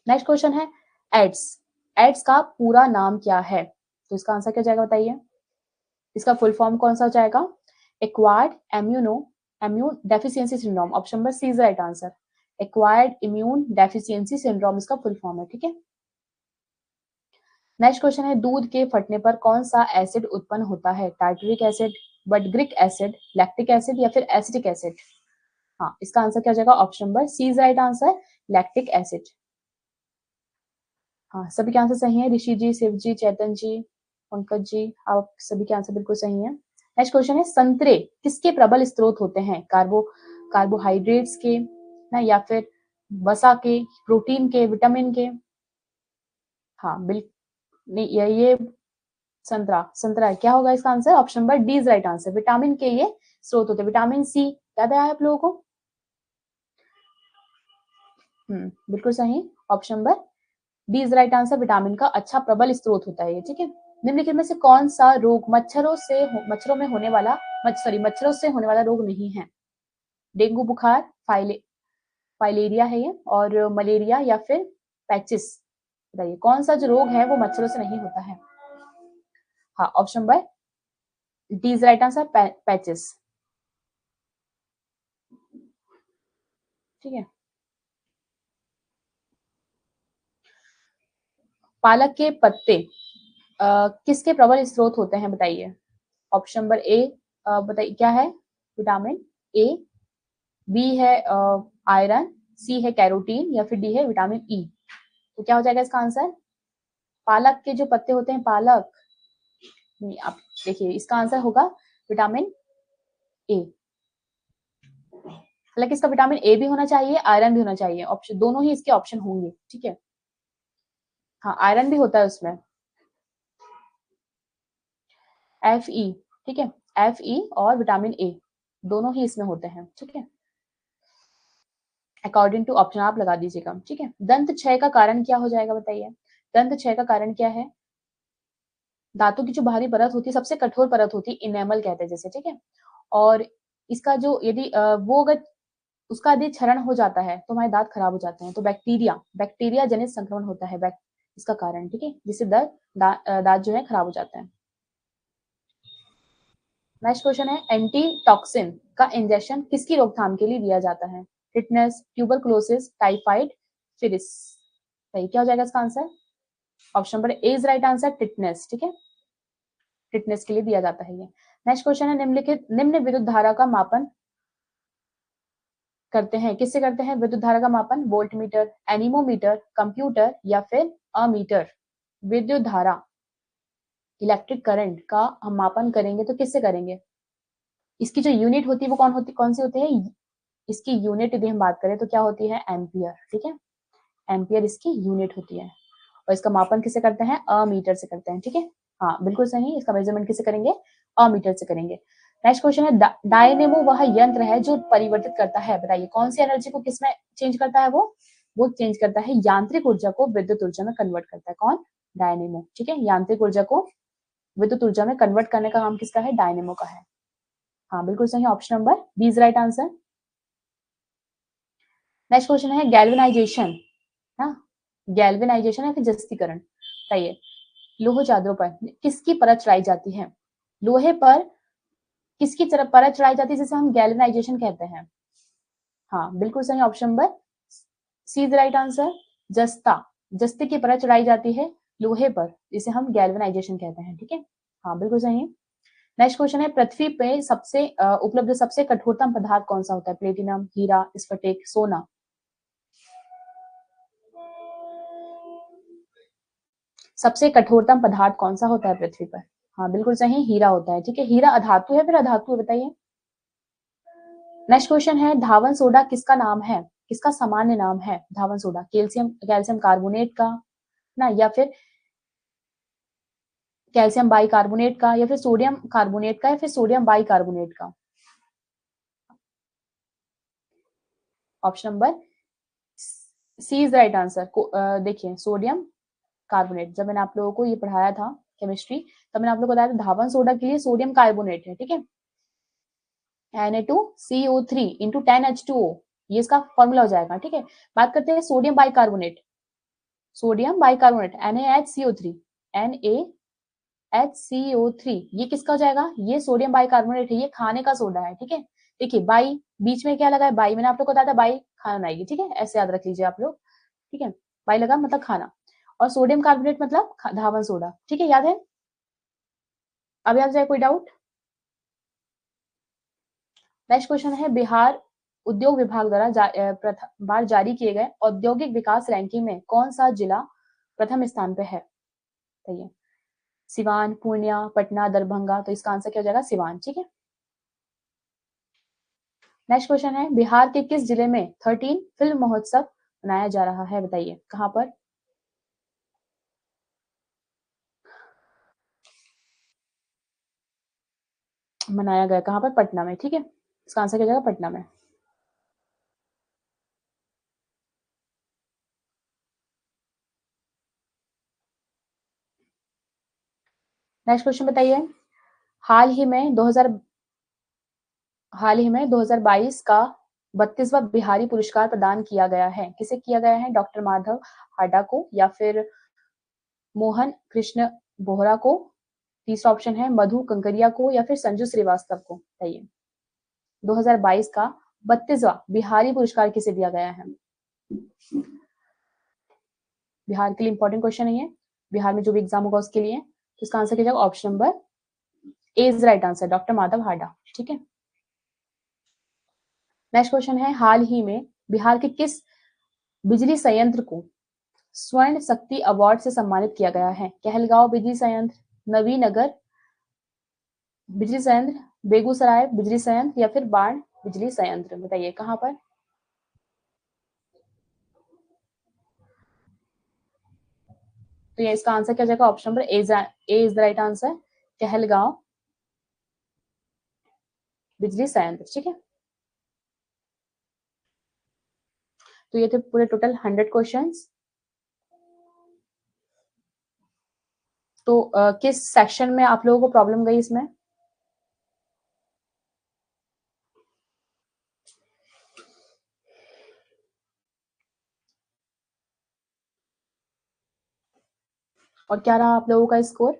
Next question है, एड्स, एड्स का पूरा नाम क्या है? तो इसका आंसर क्या जाएगा बताइए? इसका फुल फॉर्म कौन सा हो जाएगा? Acquired immune deficiency syndrome, option number C is right answer, acquired immune deficiency syndrome इसका फुल फॉर्म है, ठीक है। नेक्स्ट क्वेश्चन है, दूध के फटने पर कौन सा एसिड उत्पन्न होता है? Tartaric acid, butyric acid, lactic acid या फिर एसिटिक एसिड? हाँ इसका आंसर क्या हो जाएगा? Option number C is right answer, lactic acid. हाँ सभी के आंसर सही है, ऋषि जी, शिव जी, चैतन जी, पंकज जी, आप सभी के आंसर बिल्कुल सही है। नेक्स्ट क्वेश्चन है, संतरे किसके प्रबल स्रोत होते हैं? कार्बोहाइड्रेट्स के ना, या फिर वसा के, प्रोटीन के, विटामिन के? हाँ बिल्कुल नहीं, ये संतरा, संतरा क्या होगा इसका answer? Option number D is right answer, vitamin के ये स्रोत होते हैं। विटामिन सी याद आया आप लोगों को? बिल्कुल सही, option number D is right answer, vitamin का अच्छा प्रबल स्रोत होता है ये, ठीक है। निम्नलिखित में से कौन सा रोग मच्छरों में होने वाला मच्छरों से होने वाला रोग नहीं है? डेंगू बुखार, फाइलेरिया है ये, और मलेरिया या फिर पैचिस। बताइए कौन सा जो रोग है वो मच्छरों से नहीं होता है? हाँ, option number D is right answer, patches. ठीक है। पालक के पत्ते किसके प्रबल स्रोत होते हैं? बताइए। ऑप्शन नंबर ए बताइए क्या है? विटामिन ए, बी है आयरन, सी है कैरोटीन, या फिर डी है विटामिन ई। तो क्या हो जाएगा इसका आंसर? पालक के जो पत्ते होते हैं, पालक नहीं, आप देखिए इसका आंसर होगा विटामिन ए। हालांकि इसका विटामिन ए भी होना चाहिए, आयरन भी होना चाहिए, ऑप्शन दोनों ही इसके ऑप्शन होंगे। ठीक है। हाँ, आयरन भी होता है उसमें, एफ ई। ठीक है, एफ ई और विटामिन ए दोनों ही इसमें होते हैं। ठीक है, अकॉर्डिंग टू ऑप्शन आप लगा दीजिएगा। ठीक है। दंत क्षय का कारण क्या हो जाएगा? बताइए। दंत क्षय का कारण क्या है? दांतों की जो बाहरी परत होती है, सबसे कठोर परत होती है, इनेमल कहते हैं जैसे। ठीक है। और इसका जो यदि वो अगर उसका यदि क्षरण हो जाता है तो हमारे दांत खराब हो जाते हैं। तो बैक्टीरिया जनित संक्रमण होता है इसका कारण। ठीक है, जिससे दांत जो है खराब हो जाते हैं। नेक्स्ट क्वेश्चन है, एंटी टॉक्सिन का इंजेक्शन किसकी रोकथाम के लिए दिया जाता है? टिटनेस, ट्यूबरकुलोसिस, टाइफाइड, फिरिस। सही क्या हो जाएगा इसका answer? Option number A is right answer, tetanus. ठीक है, टिटनेस के लिए दिया जाता है ये। नेक्स्ट क्वेश्चन है, निम्न विद्युत धारा का मापन करते हैं, किससे करते हैं विद्युत धारा का मापन? वोल्ट मीटर, एनीमोमीटर, कंप्यूटर, या फिर अमीटर। विद्युत धारा, इलेक्ट्रिक करंट का हम मापन करेंगे तो किससे करेंगे? इसकी जो यूनिट होती है वो कौन सी होती है? इसकी यूनिट यदि हम बात करें तो क्या होती है? एम्पियर। ठीक है, एम्पियर इसकी यूनिट होती है। और इसका मापन किससे करते हैं? अमीटर से करते हैं। ठीक है, हाँ बिल्कुल सही। इसका मेजरमेंट किससे करेंगे? अमीटर से करेंगे। नेक्स्ट क्वेश्चन है, डायनेमो वह यंत्र है जो परिवर्तित करता है। बताइए कौन सी एनर्जी को किसमें चेंज करता है? वो चेंज करता है यांत्रिक ऊर्जा को विद्युत ऊर्जा में कन्वर्ट करता है। कौन? डायनेमो। ठीक है, यांत्रिक ऊर्जा को विद्युत ऊर्जा में कन्वर्ट करने का काम किसका है? डायनेमो का है। हाँ बिल्कुल सही, option number B is right answer. Next question है, गैल्वेनाइजेशन। हाँ, गैल्वेनाइजेशन या फिर जस्तीकरण। बताइए लोह चादरों पर किसकी परत चढ़ाई जाती है? लोहे पर किसकी तरफ परत चढ़ाई जाती है जिसे हम गैल्वेनाइजेशन कहते हैं? हाँ बिल्कुल सही, option number C is right answer, जस्ता। जस्ते की परत चढ़ाई जाती है लोहे पर, जिसे हम गैल्वेनाइजेशन कहते हैं। ठीक है, हाँ बिल्कुल सही है। नेक्स्ट क्वेश्चन है, पृथ्वी पे सबसे उपलब्ध सबसे कठोरतम पदार्थ कौन सा होता है? प्लेटिनम, हीरा, स्फटिक, सोना। सबसे कठोरतम पदार्थ कौन सा होता है पृथ्वी पर? हाँ बिल्कुल सही, हीरा होता है। ठीक है, हीरा अधातु है फिर अधातु है? बताइए। नेक्स्ट क्वेश्चन है, धावन सोडा किसका नाम है? किसका सामान्य नाम है धावन सोडा? कैल्शियम कार्बोनेट का ना, या फिर कैल्शियम बाइकार्बोनेट का, या फिर सोडियम कार्बोनेट का, या फिर सोडियम बाइकार्बोनेट का। Option number C is right answer. देखिए सोडियम कार्बोनेट, जब मैंने आप लोगों को ये पढ़ाया था केमिस्ट्री, तब मैंने आप लोगों को बताया था धावन सोडा के लिए सोडियम कार्बोनेट है। ठीक है, Na2CO3 इंटू 10H2O, ये इसका फॉर्मूला हो जाएगा। ठीक है, बात करते हैं sodium bicarbonate. Sodium bicarbonate NaHCO3, NaHCO3, ये किसका हो जाएगा? ये सोडियम बाइकार्बोनेट है, ये खाने का सोडा है। ठीक है, देखिए बाई बीच में क्या लगा है? बाई, मैंने आप लोग को बताया था बाई खाना बनाएगी। ठीक है, ऐसे याद रख लीजिए आप लोग। ठीक है, बाई लगा मतलब खाना, और सोडियम कार्बोनेट मतलब धावन सोडा। ठीक है, याद है? अब याद जाए कोई डाउट? नेक्स्ट क्वेश्चन है, बिहार उद्योग विभाग द्वारा प्रथम बार जारी किए गए औद्योगिक विकास रैंकिंग में कौन सा जिला प्रथम स्थान पे है? बताइए। सिवान, पूर्णिया, पटना, दरभंगा। तो इसका आंसर क्या हो जाएगा? सिवान। ठीक है। नेक्स्ट क्वेश्चन है, बिहार के किस जिले में 13 फिल्म महोत्सव मनाया जा रहा है? बताइए कहां पर मनाया गया? कहां पर? पटना में। ठीक है, इसका आंसर क्या हो जाएगा? पटना में। नेक्स्ट क्वेश्चन बताइए। हाल ही में 2022 का 32वां बिहारी पुरस्कार प्रदान किया गया है। किसे किया गया है? डॉक्टर माधव हाडा को, या फिर मोहन कृष्ण बोहरा को, तीसरा ऑप्शन है मधु कंकरिया को, या फिर संजू श्रीवास्तव को। बताइए 2022 का 32वां बिहारी पुरस्कार किसे दिया गया है? बिहार के लिए इंपॉर्टेंट क्वेश्चन है ये, बिहार में जो भी एग्जाम होगा उसके लिए। तो इसका आंसर कीजिएगा option number A is right answer, doctor Madhav Hada. ठीक है, नेक्स्ट क्वेश्चन है, हाल ही में बिहार के किस बिजली संयंत्र को स्वर्ण शक्ति अवार्ड से सम्मानित किया गया है? कहलगांव बिजली संयंत्र, नवीनगर बिजली संयंत्र, बेगूसराय बिजली संयंत्र, या फिर बाढ़ बिजली संयंत्र। बताइए कहां पर? तो ये इसका आंसर क्या जाएगा? Option number A is the right answer, Kahalgaon बिजली संयंत्र। ठीक है, तो ये थे पूरे टोटल 100 क्वेश्चंस। तो किस सेक्शन में आप लोगों को प्रॉब्लम गई इसमें? और क्या रहा आप लोगों का स्कोर?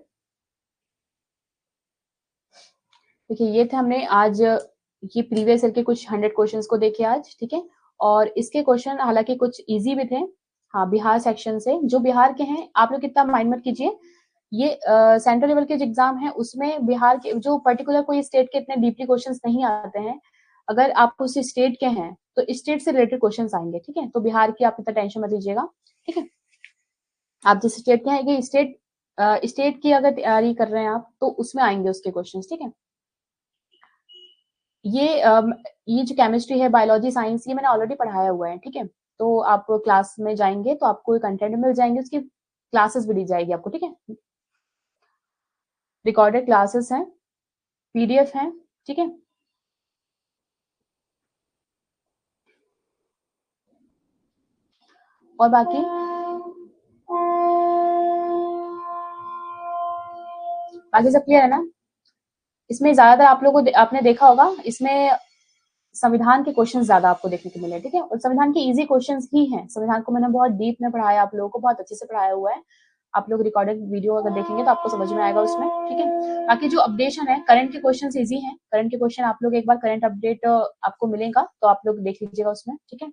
देखिए ये थे हमने आज ये प्रीवियस ईयर के कुछ 100 क्वेश्चंस को देखे आज। ठीक है, और इसके क्वेश्चन हालांकि कुछ इजी भी थे। हाँ, बिहार सेक्शन से जो बिहार के हैं आप लोग इतना माइंड मत कीजिए। ये सेंट्रल लेवल के जो एग्जाम है उसमें बिहार के जो पर्टिकुलर कोई स्टेट के इतने डीपली क्वेश्चंस नहीं आते हैं। अगर आप उस स्टेट के हैं तो स्टेट से रिलेटेड क्वेश्चंस आएंगे। ठीक है, तो बिहार की आप इतना टेंशन मत लीजिएगा। ठीक है, आप जिस स्टेट के हैं कि स्टेट की अगर तैयारी कर रहे हैं आप तो उसमें आएंगे उसके क्वेश्चंस। ठीक है, ये जो केमिस्ट्री है, बायोलॉजी, साइंस, ये मैंने ऑलरेडी पढ़ाया हुआ है। ठीक है, तो आप क्लास में जाएंगे तो आपको कंटेंट मिल जाएंगे, उसकी क्लासेस भी दी जाएगी आपको। ठीक है, रिकॉर्डेड क्लासेस हैं, पीडीएफ हैं। ठीक है, और बाकी सब क्लियर है ना? इसमें ज्यादातर आप लोगों को आपने देखा होगा, इसमें संविधान के क्वेश्चन ज्यादा आपको देखने को मिले। ठीक है, और संविधान के इजी क्वेश्चंस ही हैं। संविधान को मैंने बहुत डीप में पढ़ाया, आप लोगों को बहुत अच्छे से पढ़ाया हुआ है। आप लोग रिकॉर्डेड वीडियो अगर देखेंगे तो आपको समझ में आएगा उसमें। ठीक है, बाकी जो अपडेशन है, करंट के क्वेश्चन इजी हैं। करंट के क्वेश्चन आप लोग एक बार करंट अपडेट आपको मिलेगा तो आप लोग देख लीजिएगा उसमें। ठीक है,